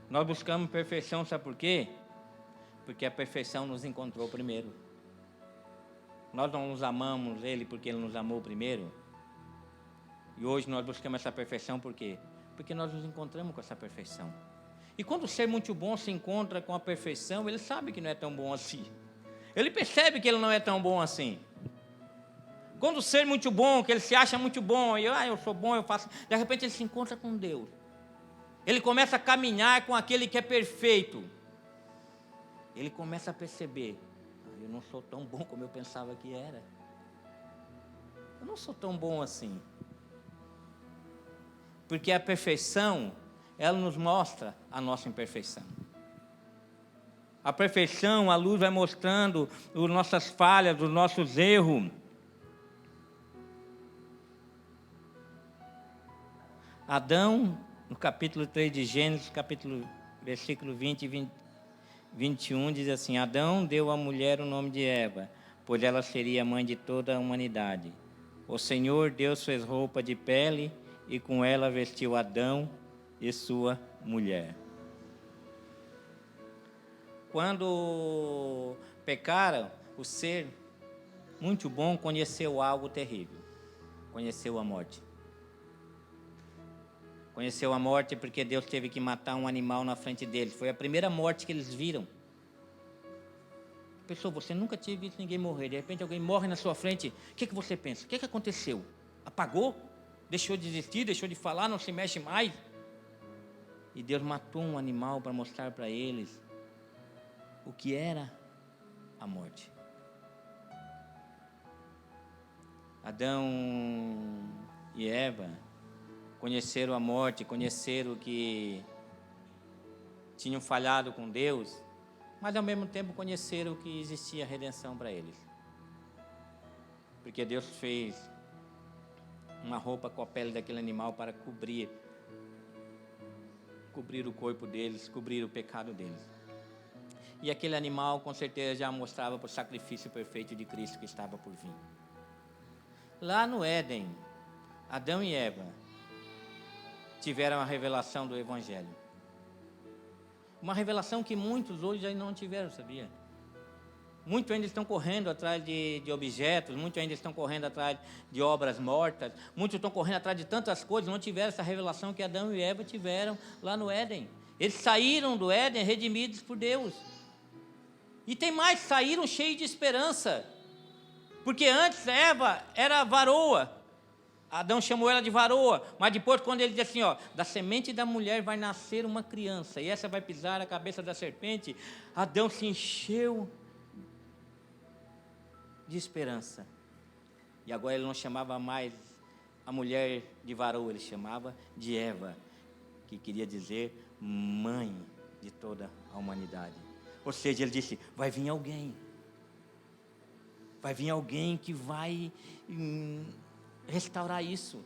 Nós buscamos perfeição, sabe por quê? Porque a perfeição nos encontrou primeiro. Nós não nos amamos Ele porque Ele nos amou primeiro. E hoje nós buscamos essa perfeição por quê? Porque nós nos encontramos com essa perfeição. E quando o ser muito bom se encontra com a perfeição, ele sabe que não é tão bom assim. Ele percebe que ele não é tão bom assim. Quando o ser muito bom, que ele se acha muito bom, e eu sou bom, eu faço, de repente ele se encontra com Deus. Ele começa a caminhar com aquele que é perfeito. Ele começa a perceber, eu não sou tão bom como eu pensava que era. Eu não sou tão bom assim. Porque a perfeição, ela nos mostra a nossa imperfeição. A perfeição, a luz vai mostrando as nossas falhas, os nossos erros. Adão, no capítulo 3 de Gênesis, versículo 20 e 21, diz assim: Adão deu à mulher o nome de Eva, pois ela seria a mãe de toda a humanidade. O Senhor Deus fez roupa de pele e com ela vestiu Adão e sua mulher. Quando pecaram, o ser muito bom conheceu algo terrível, conheceu a morte. Conheceu a morte porque Deus teve que matar um animal na frente deles. Foi a primeira morte que eles viram. Pessoal, você nunca tinha visto ninguém morrer. De repente alguém morre na sua frente. O que você pensa? O que aconteceu? Apagou? Deixou de existir? Deixou de falar? Não se mexe mais? E Deus matou um animal para mostrar para eles o que era a morte. Adão e Eva conheceram a morte, conheceram que tinham falhado com Deus, mas ao mesmo tempo conheceram que existia redenção para eles. Porque Deus fez uma roupa com a pele daquele animal para cobrir o corpo deles, cobrir o pecado deles. E aquele animal com certeza já mostrava para o sacrifício perfeito de Cristo que estava por vir. Lá no Éden, Adão e Eva tiveram a revelação do Evangelho. Uma revelação que muitos hoje ainda não tiveram, sabia? Muitos ainda estão correndo atrás de objetos, muitos ainda estão correndo atrás de obras mortas, muitos estão correndo atrás de tantas coisas, não tiveram essa revelação que Adão e Eva tiveram lá no Éden. Eles saíram do Éden redimidos por Deus. E tem mais, saíram cheios de esperança. Porque antes Eva era varoa. Adão chamou ela de varoa, mas depois quando ele diz assim, da semente da mulher vai nascer uma criança, e essa vai pisar a cabeça da serpente, Adão se encheu de esperança. E agora ele não chamava mais a mulher de varoa, ele chamava de Eva, que queria dizer mãe de toda a humanidade. Ou seja, ele disse, vai vir alguém que vai restaurar isso.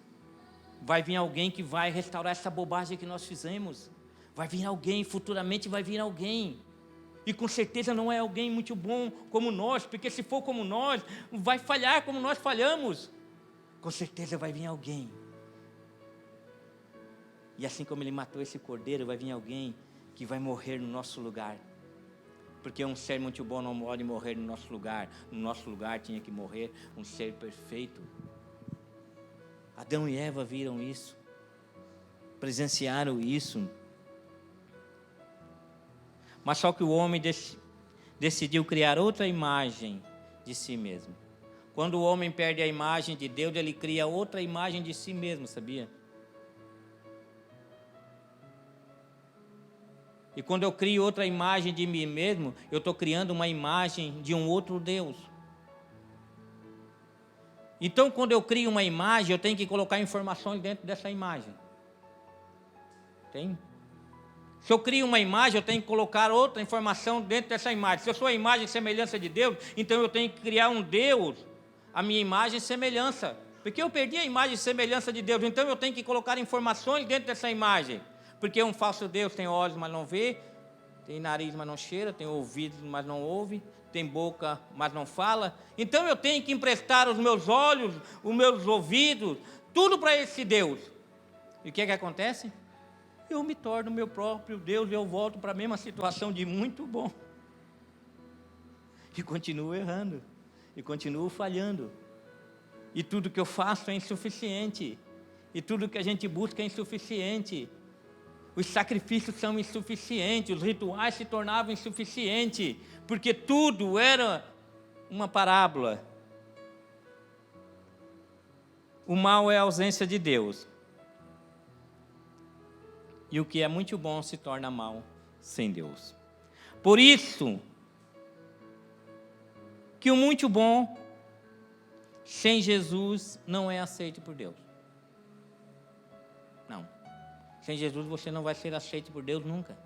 Vai vir alguém que vai restaurar essa bobagem que nós fizemos. Vai vir alguém, futuramente vai vir alguém. E com certeza não é alguém muito bom como nós, porque se for como nós, vai falhar como nós falhamos. Com certeza vai vir alguém. E assim como ele matou esse cordeiro, vai vir alguém que vai morrer no nosso lugar. Porque um ser muito bom não pode morrer no nosso lugar. No nosso lugar tinha que morrer um ser perfeito. Adão e Eva viram isso, presenciaram isso. Mas só que o homem decidiu criar outra imagem de si mesmo. Quando o homem perde a imagem de Deus, ele cria outra imagem de si mesmo, sabia? E quando eu crio outra imagem de mim mesmo, eu estou criando uma imagem de um outro Deus. Então, quando eu crio uma imagem, eu tenho que colocar informações dentro dessa imagem. Tem? Se eu crio uma imagem, eu tenho que colocar outra informação dentro dessa imagem. Se eu sou a imagem e semelhança de Deus, então eu tenho que criar um Deus, a minha imagem e semelhança. Porque eu perdi a imagem e semelhança de Deus, então eu tenho que colocar informações dentro dessa imagem. Porque um falso Deus tem olhos, mas não vê, tem nariz, mas não cheira, tem ouvidos, mas não ouve, tem boca, mas não fala. Então eu tenho que emprestar os meus olhos, os meus ouvidos, tudo para esse Deus. E o que acontece? Eu me torno meu próprio Deus e eu volto para a mesma situação de muito bom. E continuo errando, e continuo falhando. E tudo que eu faço é insuficiente. E tudo que a gente busca é insuficiente. Os sacrifícios são insuficientes, os rituais se tornavam insuficientes, porque tudo era uma parábola. O mal é a ausência de Deus. E o que é muito bom se torna mal sem Deus. Por isso, que o muito bom sem Jesus não é aceito por Deus. Não. Sem Jesus você não vai ser aceito por Deus nunca.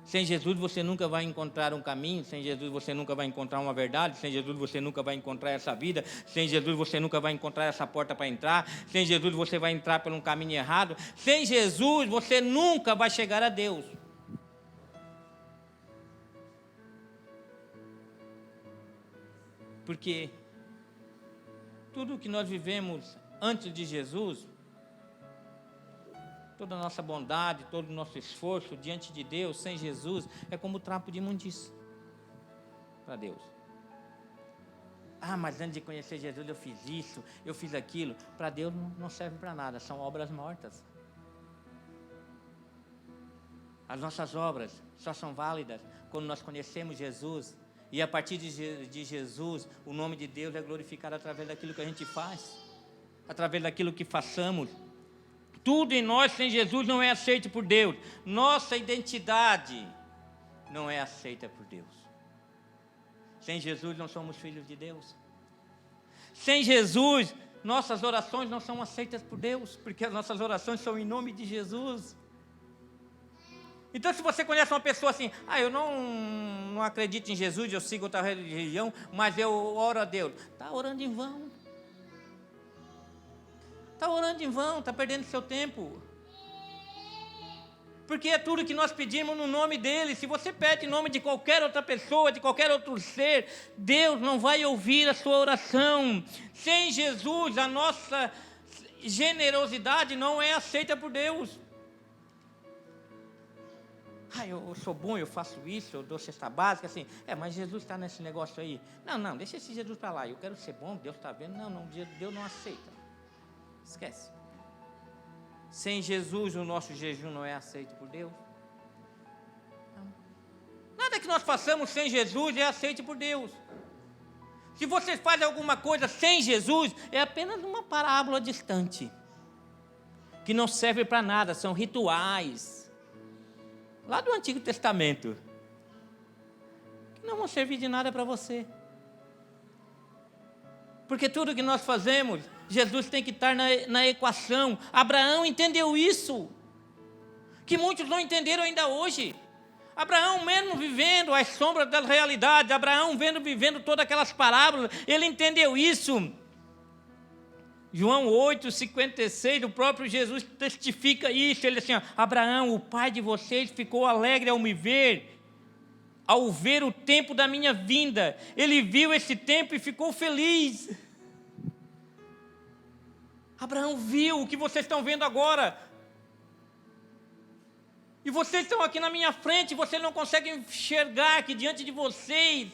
Sem Jesus você nunca vai encontrar um caminho, sem Jesus você nunca vai encontrar uma verdade, sem Jesus você nunca vai encontrar essa vida, sem Jesus você nunca vai encontrar essa porta para entrar, sem Jesus você vai entrar por um caminho errado, sem Jesus você nunca vai chegar a Deus. Porque tudo que nós vivemos antes de Jesus, toda a nossa bondade, todo o nosso esforço diante de Deus, sem Jesus, é como trapo de imundícia para Deus. Ah, mas antes de conhecer Jesus eu fiz isso, eu fiz aquilo. Para Deus não serve para nada, são obras mortas. As nossas obras só são válidas quando nós conhecemos Jesus. E a partir de Jesus, o nome de Deus é glorificado através daquilo que a gente faz, através daquilo que façamos. Tudo em nós sem Jesus não é aceito por Deus. Nossa identidade não é aceita por Deus. Sem Jesus não somos filhos de Deus. Sem Jesus, nossas orações não são aceitas por Deus, porque as nossas orações são em nome de Jesus. Então, se você conhece uma pessoa assim, eu não acredito em Jesus, eu sigo outra religião, mas eu oro a Deus. Está orando em vão. Está orando em vão, está perdendo seu tempo. Porque é tudo que nós pedimos no nome dele. Se você pede em nome de qualquer outra pessoa, de qualquer outro ser, Deus não vai ouvir a sua oração. Sem Jesus, a nossa generosidade não é aceita por Deus. Eu sou bom, eu faço isso, eu dou cesta básica, assim. Mas Jesus está nesse negócio aí. Não, deixa esse Jesus para lá. Eu quero ser bom, Deus está vendo. Não, Deus não aceita. Esquece. Sem Jesus, o nosso jejum não é aceito por Deus. Não. Nada que nós façamos sem Jesus é aceito por Deus. Se você faz alguma coisa sem Jesus, é apenas uma parábola distante, que não serve para nada, são rituais lá do Antigo Testamento, que não vão servir de nada para você. Porque tudo que nós fazemos, Jesus tem que estar na equação. Abraão entendeu isso, que muitos não entenderam ainda hoje. Abraão, mesmo vivendo as sombras das realidades, Abraão vivendo todas aquelas parábolas, ele entendeu isso. João 8,56, o próprio Jesus testifica isso. Ele diz assim: Abraão, o pai de vocês, ficou alegre ao me ver, ao ver o tempo da minha vinda. Ele viu esse tempo e ficou feliz. Abraão viu o que vocês estão vendo agora. E vocês estão aqui na minha frente, vocês não conseguem enxergar que diante de vocês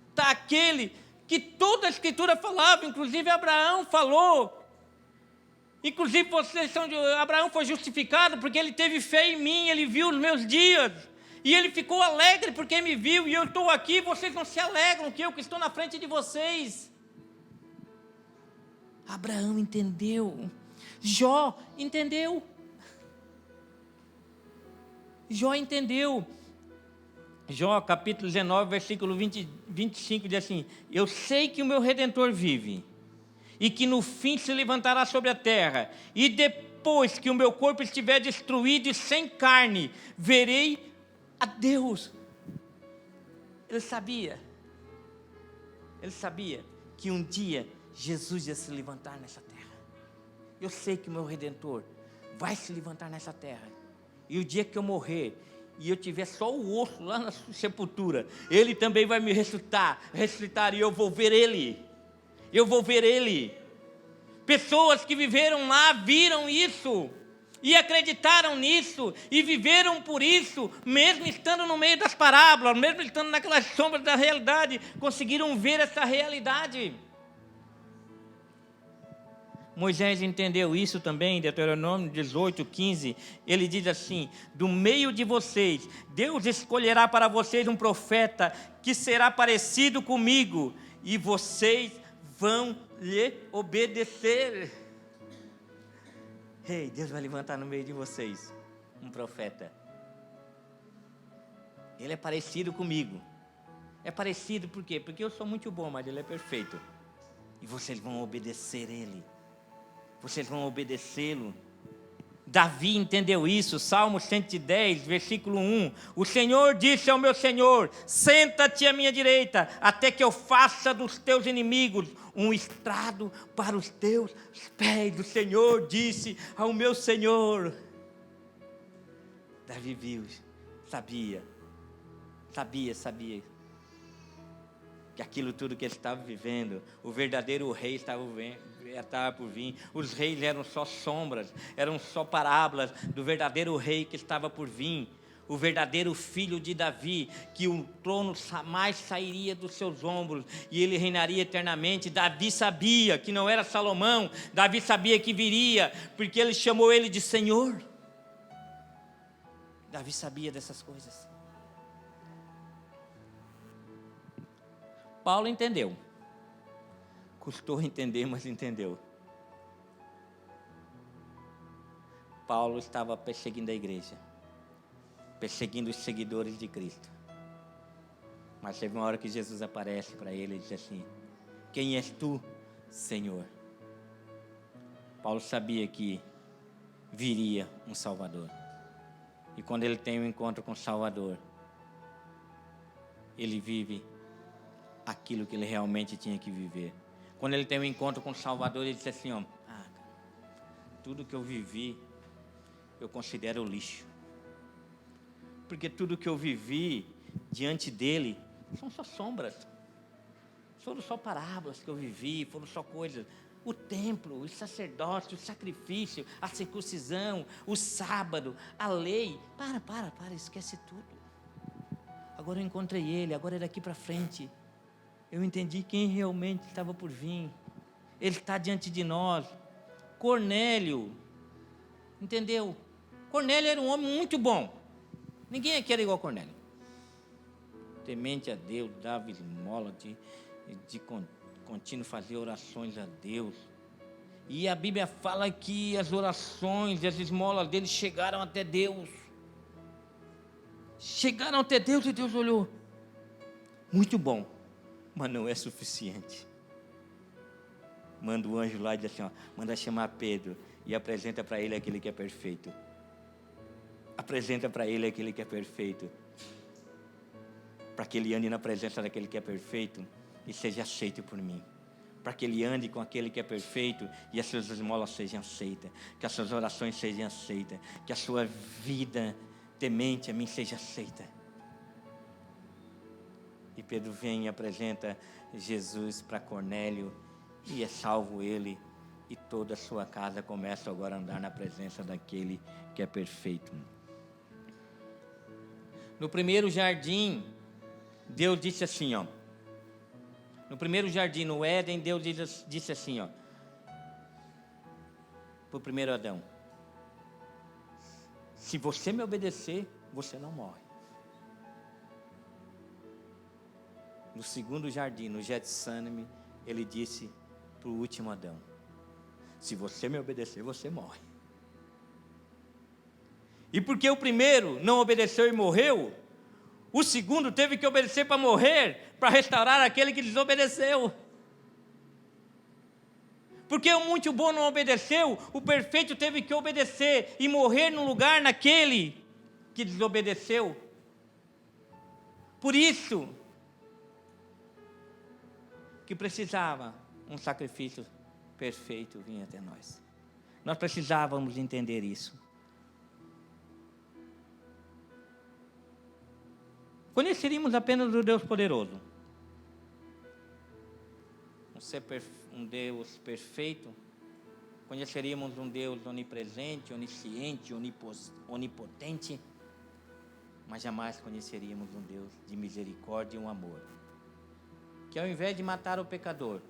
está aquele que toda a Escritura falava, inclusive Abraão falou. Inclusive Abraão foi justificado porque ele teve fé em mim, ele viu os meus dias. E ele ficou alegre porque me viu, e eu estou aqui, vocês não se alegram que eu que estou na frente de vocês. Abraão entendeu. Jó entendeu. Jó entendeu. Jó, capítulo 19, versículo 25, diz assim: eu sei que o meu Redentor vive, e que no fim se levantará sobre a terra, e depois que o meu corpo estiver destruído e sem carne, verei a Deus. Ele sabia que um dia Jesus ia se levantar nessa terra. Eu sei que o meu Redentor vai se levantar nessa terra, e o dia que eu morrer e eu tiver só o osso lá na sepultura, ele também vai me ressuscitar, e eu vou ver ele. Pessoas que viveram lá viram isso e acreditaram nisso e viveram por isso, mesmo estando no meio das parábolas, mesmo estando naquelas sombras da realidade, conseguiram ver essa realidade. Moisés entendeu isso também, em Deuteronômio 18:15, ele diz assim: do meio de vocês, Deus escolherá para vocês um profeta que será parecido comigo, e vocês vão lhe obedecer. Deus vai levantar no meio de vocês um profeta. Ele é parecido comigo. É parecido por quê? Porque eu sou muito bom, mas ele é perfeito. E vocês vão obedecer ele. Vocês vão obedecê-lo. Davi entendeu isso. Salmo 110, versículo 1. O Senhor disse ao meu Senhor: senta-te à minha direita, até que eu faça dos teus inimigos um estrado para os teus pés. O Senhor disse ao meu Senhor. Davi viu, sabia que aquilo tudo que ele estava vivendo, o verdadeiro rei estava por vir. Os reis eram só sombras, eram só parábolas do verdadeiro rei que estava por vir, o verdadeiro filho de Davi, que o trono jamais sairia dos seus ombros e ele reinaria eternamente. Davi sabia que não era Salomão, Davi sabia que viria, porque ele chamou ele de Senhor. Davi sabia dessas coisas. Paulo entendeu. Custou entender, mas entendeu. Paulo estava perseguindo a igreja, perseguindo os seguidores de Cristo. Mas teve uma hora que Jesus aparece para ele e diz assim: quem és tu, Senhor? Paulo sabia que viria um Salvador. E quando ele tem um encontro com o Salvador, ele vive aquilo que ele realmente tinha que viver. Quando ele tem um encontro com o Salvador, ele diz assim: ó, tudo que eu vivi, eu considero lixo. Porque tudo que eu vivi diante dele são só sombras. Foram só parábolas que eu vivi, foram só coisas. O templo, os sacerdócios, o sacrifício, a circuncisão, o sábado, a lei. Para, esquece tudo. Agora eu encontrei ele, agora é daqui para frente. Eu entendi quem realmente estava por vir. Ele está diante de nós. Cornélio, entendeu? Cornélio era um homem muito bom. Ninguém aqui era igual a Cornélio. Temente a Deus, dava esmola de contínuo fazer orações a Deus. E a Bíblia fala que as orações e as esmolas dele chegaram até Deus. Chegaram até Deus e Deus olhou. Muito bom, mas não é suficiente. Manda o anjo lá e diz assim, manda chamar Pedro e apresenta para ele aquele que é perfeito. Apresenta para ele aquele que é perfeito. Para que ele ande na presença daquele que é perfeito e seja aceito por mim. Para que ele ande com aquele que é perfeito e as suas esmolas sejam aceitas. Que as suas orações sejam aceitas. Que a sua vida temente a mim seja aceita. E Pedro vem e apresenta Jesus para Cornélio e é salvo ele. E toda a sua casa começa agora a andar na presença daquele que é perfeito. No primeiro jardim, Deus disse assim, no primeiro jardim, no Éden, Deus disse assim, para o primeiro Adão: se você me obedecer, você não morre. No segundo jardim, no Getsêmani, ele disse para o último Adão: se você me obedecer, você morre. E porque o primeiro não obedeceu e morreu, o segundo teve que obedecer para morrer, para restaurar aquele que desobedeceu. Porque o muito bom não obedeceu, o perfeito teve que obedecer e morrer no lugar naquele que desobedeceu. Por isso que precisava um sacrifício perfeito vir até nós. Nós precisávamos entender isso. Conheceríamos apenas o Deus poderoso. Um Deus perfeito. Conheceríamos um Deus onipresente, onisciente, onipotente. Mas jamais conheceríamos um Deus de misericórdia e um amor. Que ao invés de matar o pecador,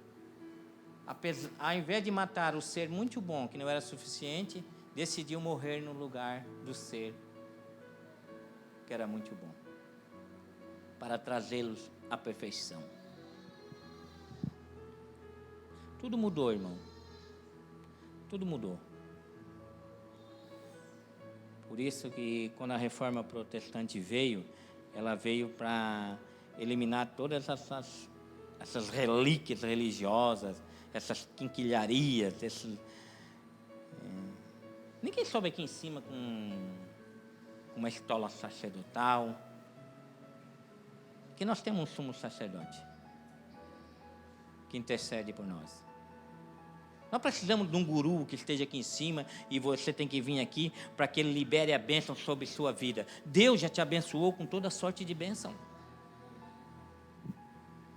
ao invés de matar o ser muito bom, que não era suficiente, decidiu morrer no lugar do ser que era muito bom, para trazê-los à perfeição. Tudo mudou, irmão. Tudo mudou. Por isso que quando a reforma protestante veio, ela veio para eliminar todas essas relíquias religiosas, essas quinquilharias, ninguém sobe aqui em cima com uma estola sacerdotal. Que nós temos um sumo sacerdote que intercede por nós. Nós precisamos de um guru que esteja aqui em cima e você tem que vir aqui para que ele libere a bênção sobre sua vida. Deus já te abençoou com toda sorte de bênção.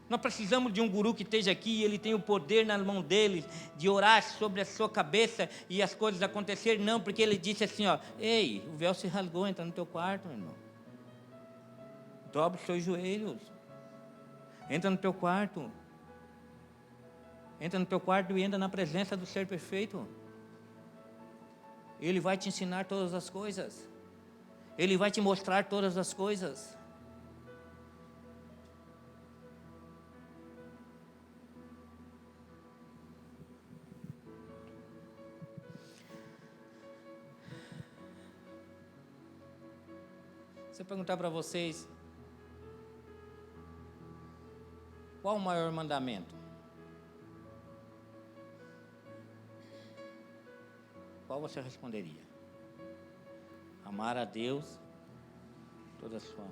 Nós precisamos de um guru que esteja aqui e ele tem o poder na mão dele de orar sobre a sua cabeça e as coisas acontecerem. Não, porque ele disse assim, ei, o véu se rasgou, entra no teu quarto, meu irmão. Dobre os seus joelhos. Entra no teu quarto. Entra no teu quarto e entra na presença do ser perfeito. Ele vai te ensinar todas as coisas. Ele vai te mostrar todas as coisas. Se eu perguntar para vocês, qual o maior mandamento? Qual você responderia? Amar a Deus, toda a sua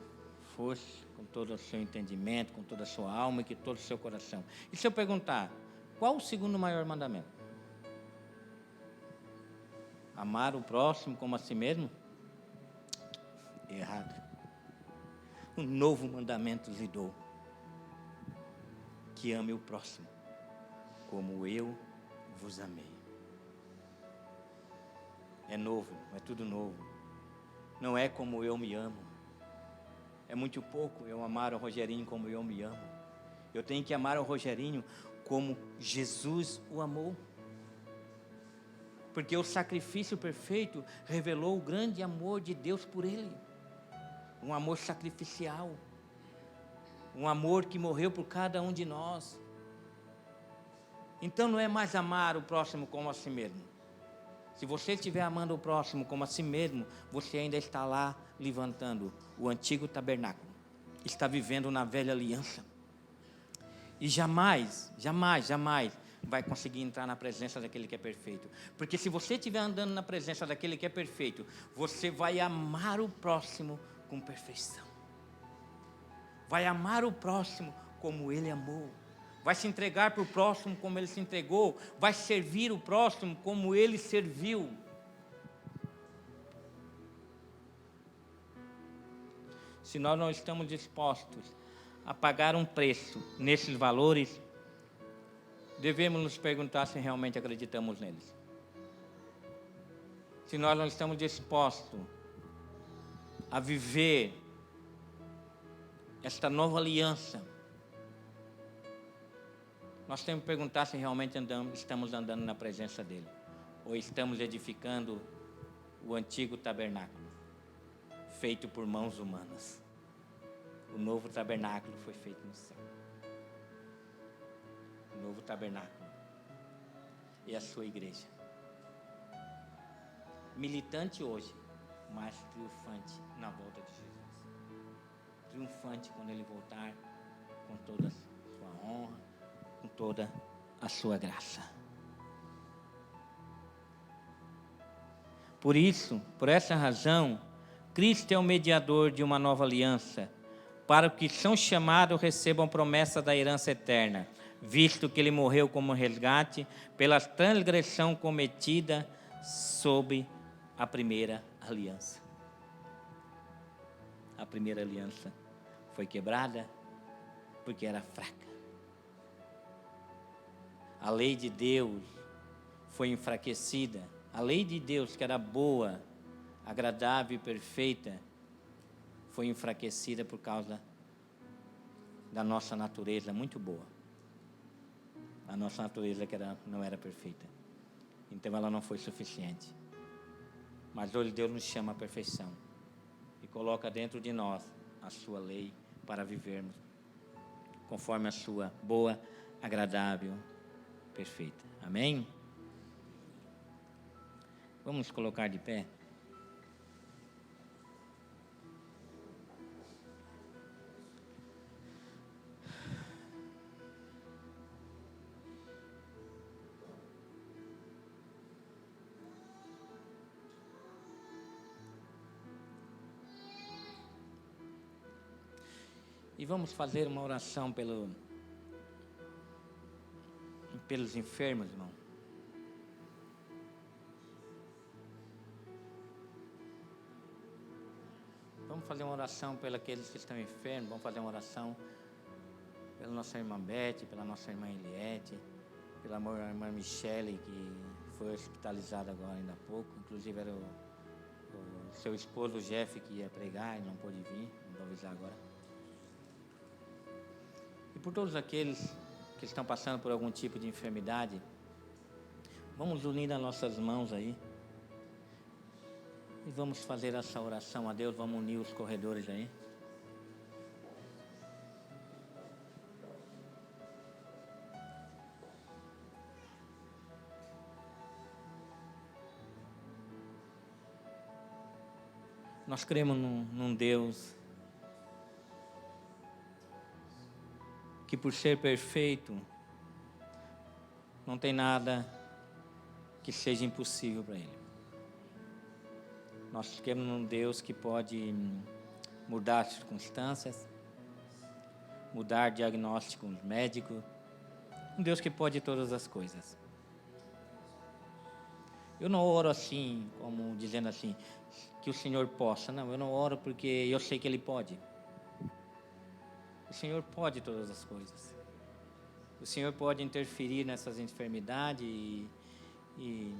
força, com todo o seu entendimento, com toda a sua alma e com todo o seu coração. E se eu perguntar, qual o segundo maior mandamento? Amar o próximo como a si mesmo? Errado. Um novo mandamento lhe dou: que ame o próximo como eu vos amei. É novo, é tudo novo. Não é como eu me amo. É muito pouco eu amar o Rogerinho como eu me amo. Eu tenho que amar o Rogerinho como Jesus o amou. Porque o sacrifício perfeito revelou o grande amor de Deus por ele. Um amor sacrificial. Um amor que morreu por cada um de nós. Então não é mais amar o próximo como a si mesmo. Se você estiver amando o próximo como a si mesmo, você ainda está lá levantando o antigo tabernáculo. Está vivendo na velha aliança. E jamais vai conseguir entrar na presença daquele que é perfeito. Porque se você estiver andando na presença daquele que é perfeito, você vai amar o próximo com perfeição. Vai amar o próximo como ele amou. Vai se entregar para o próximo como ele se entregou. Vai servir o próximo como ele serviu. Se nós não estamos dispostos a pagar um preço nesses valores, devemos nos perguntar se realmente acreditamos neles. Se nós não estamos dispostos a viver esta nova aliança, nós temos que perguntar se realmente estamos andando na presença dele, ou estamos edificando o antigo tabernáculo, feito por mãos humanas. O novo tabernáculo foi feito no céu. O novo tabernáculo é a sua igreja. Militante hoje, mas triunfante na volta de Jesus. Triunfante quando ele voltar, com toda a sua honra, com toda a sua graça. Por isso, por essa razão, Cristo é o mediador de uma nova aliança, para que são chamados recebam promessa da herança eterna, visto que ele morreu como resgate pela transgressão cometida sob a primeira aliança. A primeira aliança foi quebrada porque era fraca. A lei de Deus foi enfraquecida. A lei de Deus, que era boa, agradável e perfeita, foi enfraquecida por causa da nossa natureza muito boa. A nossa natureza que não era perfeita. Então ela não foi suficiente. Mas hoje Deus nos chama à perfeição e coloca dentro de nós a sua lei para vivermos conforme a sua boa, agradável, perfeita. Amém? Vamos nos colocar de pé. E vamos fazer uma oração pelos enfermos, irmão. Vamos fazer uma oração pelos aqueles que estão enfermos. Vamos fazer uma oração pela nossa irmã Beth, pela nossa irmã Eliette, pela irmã Michele, que foi hospitalizada agora ainda há pouco. Inclusive era o seu esposo, o Jeff, que ia pregar e não pôde vir. Não vou avisar agora. E por todos aqueles que estão passando por algum tipo de enfermidade, vamos unir as nossas mãos aí E vamos fazer essa oração a Deus, vamos unir os corredores aí. Nós cremos num Deus que, por ser perfeito, não tem nada que seja impossível para Ele. Nós cremos num Deus que pode mudar as circunstâncias, mudar diagnóstico médico, um Deus que pode todas as coisas. Eu não oro assim, como dizendo assim, que o Senhor possa. Não, eu não oro porque eu sei que Ele pode. O Senhor pode todas as coisas. O Senhor pode interferir nessas enfermidades e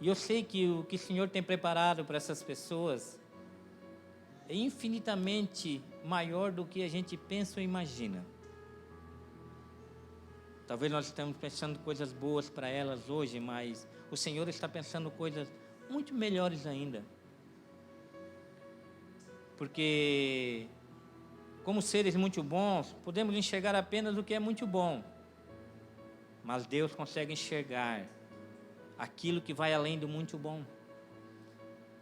eu sei que o que o Senhor tem preparado para essas pessoas é infinitamente maior do que a gente pensa ou imagina. Talvez nós estamos pensando coisas boas para elas hoje, mas o Senhor está pensando coisas muito melhores ainda. Porque, como seres muito bons, podemos enxergar apenas o que é muito bom. Mas Deus consegue enxergar aquilo que vai além do muito bom.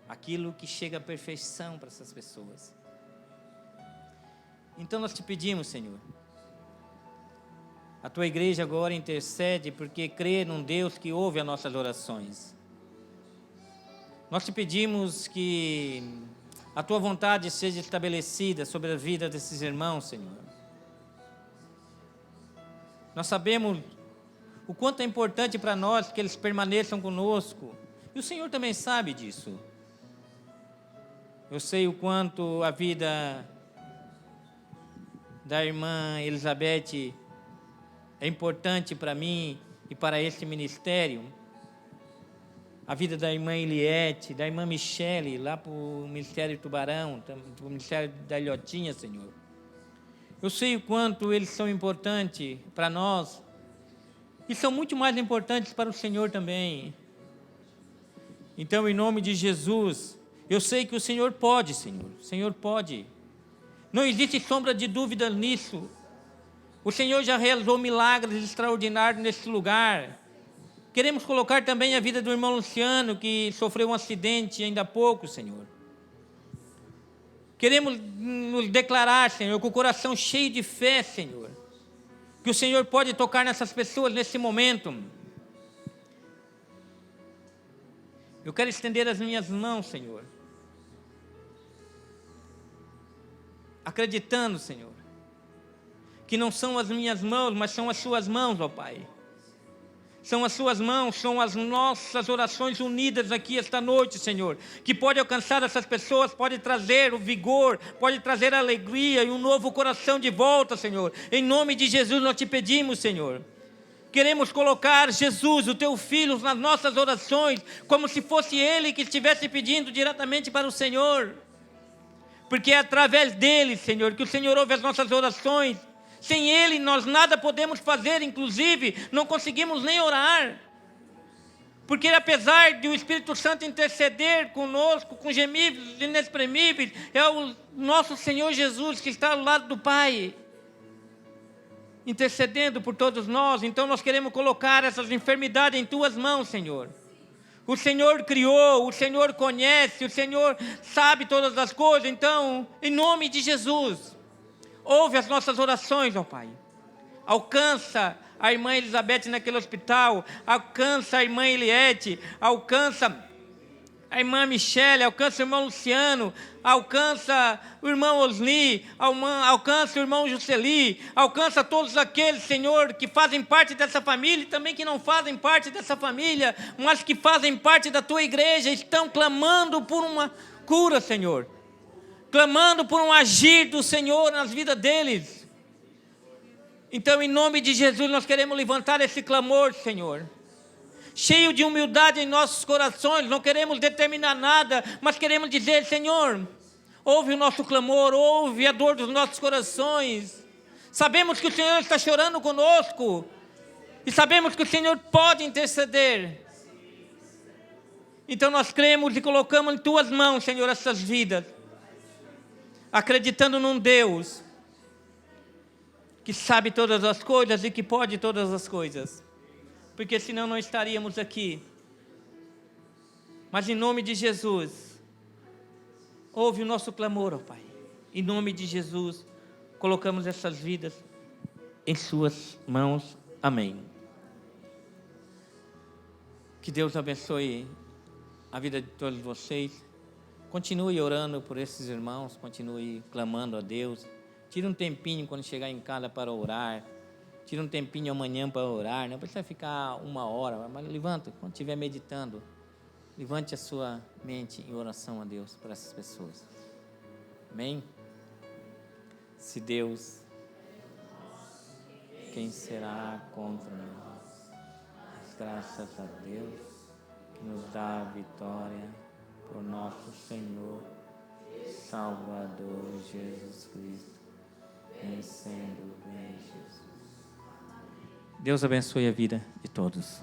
Aquilo que chega à perfeição para essas pessoas. Então nós te pedimos, Senhor, a tua igreja agora intercede porque crê num Deus que ouve as nossas orações. Nós te pedimos que a tua vontade seja estabelecida sobre a vida desses irmãos, Senhor. Nós sabemos o quanto é importante para nós que eles permaneçam conosco. E o Senhor também sabe disso. Eu sei o quanto a vida da irmã Elizabeth é importante para mim e para este ministério. A vida da irmã Eliette, da irmã Michele, lá para o Ministério Tubarão, para o Ministério da Ilhotinha, Senhor. Eu sei o quanto eles são importantes para nós e são muito mais importantes para o Senhor também. Então, em nome de Jesus, eu sei que o Senhor pode, Senhor. O Senhor pode. Não existe sombra de dúvida nisso. O Senhor já realizou milagres extraordinários nesse lugar. Queremos colocar também a vida do irmão Luciano, que sofreu um acidente ainda há pouco, Senhor. Queremos nos declarar, Senhor, com o coração cheio de fé, Senhor, que o Senhor pode tocar nessas pessoas nesse momento. Eu quero estender as minhas mãos, Senhor, acreditando, Senhor, que não são as minhas mãos, mas são as suas mãos, ó Pai. São as suas mãos, são as nossas orações unidas aqui esta noite, Senhor, que pode alcançar essas pessoas, pode trazer o vigor, pode trazer a alegria e um novo coração de volta, Senhor. Em nome de Jesus nós te pedimos, Senhor. Queremos colocar Jesus, o teu Filho, nas nossas orações, como se fosse Ele que estivesse pedindo diretamente para o Senhor. Porque é através dele, Senhor, que o Senhor ouve as nossas orações. Sem Ele nós nada podemos fazer, inclusive não conseguimos nem orar. Porque apesar de o Espírito Santo interceder conosco, com gemidos inexprimíveis, é o nosso Senhor Jesus que está ao lado do Pai, intercedendo por todos nós. Então nós queremos colocar essas enfermidades em Tuas mãos, Senhor. O Senhor criou, o Senhor conhece, o Senhor sabe todas as coisas. Então, em nome de Jesus, ouve as nossas orações, ó Pai. Alcança a irmã Elizabeth naquele hospital. Alcança a irmã Eliette. Alcança a irmã Michele. Alcança o irmão Luciano. Alcança o irmão Osni. Alcança o irmão Jusceli. Alcança todos aqueles, Senhor, que fazem parte dessa família e também que não fazem parte dessa família, mas que fazem parte da Tua igreja. Estão clamando por uma cura, Senhor. Clamando por um agir do Senhor nas vidas deles. Então, em nome de Jesus, nós queremos levantar esse clamor, Senhor, cheio de humildade em nossos corações. Não queremos determinar nada, mas queremos dizer: Senhor, ouve o nosso clamor, ouve a dor dos nossos corações. Sabemos que o Senhor está chorando conosco e sabemos que o Senhor pode interceder. Então nós cremos e colocamos em Tuas mãos, Senhor, essas vidas, acreditando num Deus que sabe todas as coisas e que pode todas as coisas, porque senão não estaríamos aqui. Mas em nome de Jesus, ouve o nosso clamor, ó Pai. Em nome de Jesus, colocamos essas vidas em Suas mãos. Amém. Que Deus abençoe a vida de todos vocês. Continue orando por esses irmãos, continue clamando a Deus. Tire um tempinho quando chegar em casa para orar. Tire um tempinho amanhã para orar. Não precisa ficar 1 hora, mas levanta, quando estiver meditando, levante a sua mente em oração a Deus para essas pessoas. Amém? Se Deus, quem será contra nós? Mas graças a Deus que nos dá a vitória por nosso Senhor Salvador Jesus Cristo, vencendo bem Jesus. Deus abençoe a vida de todos.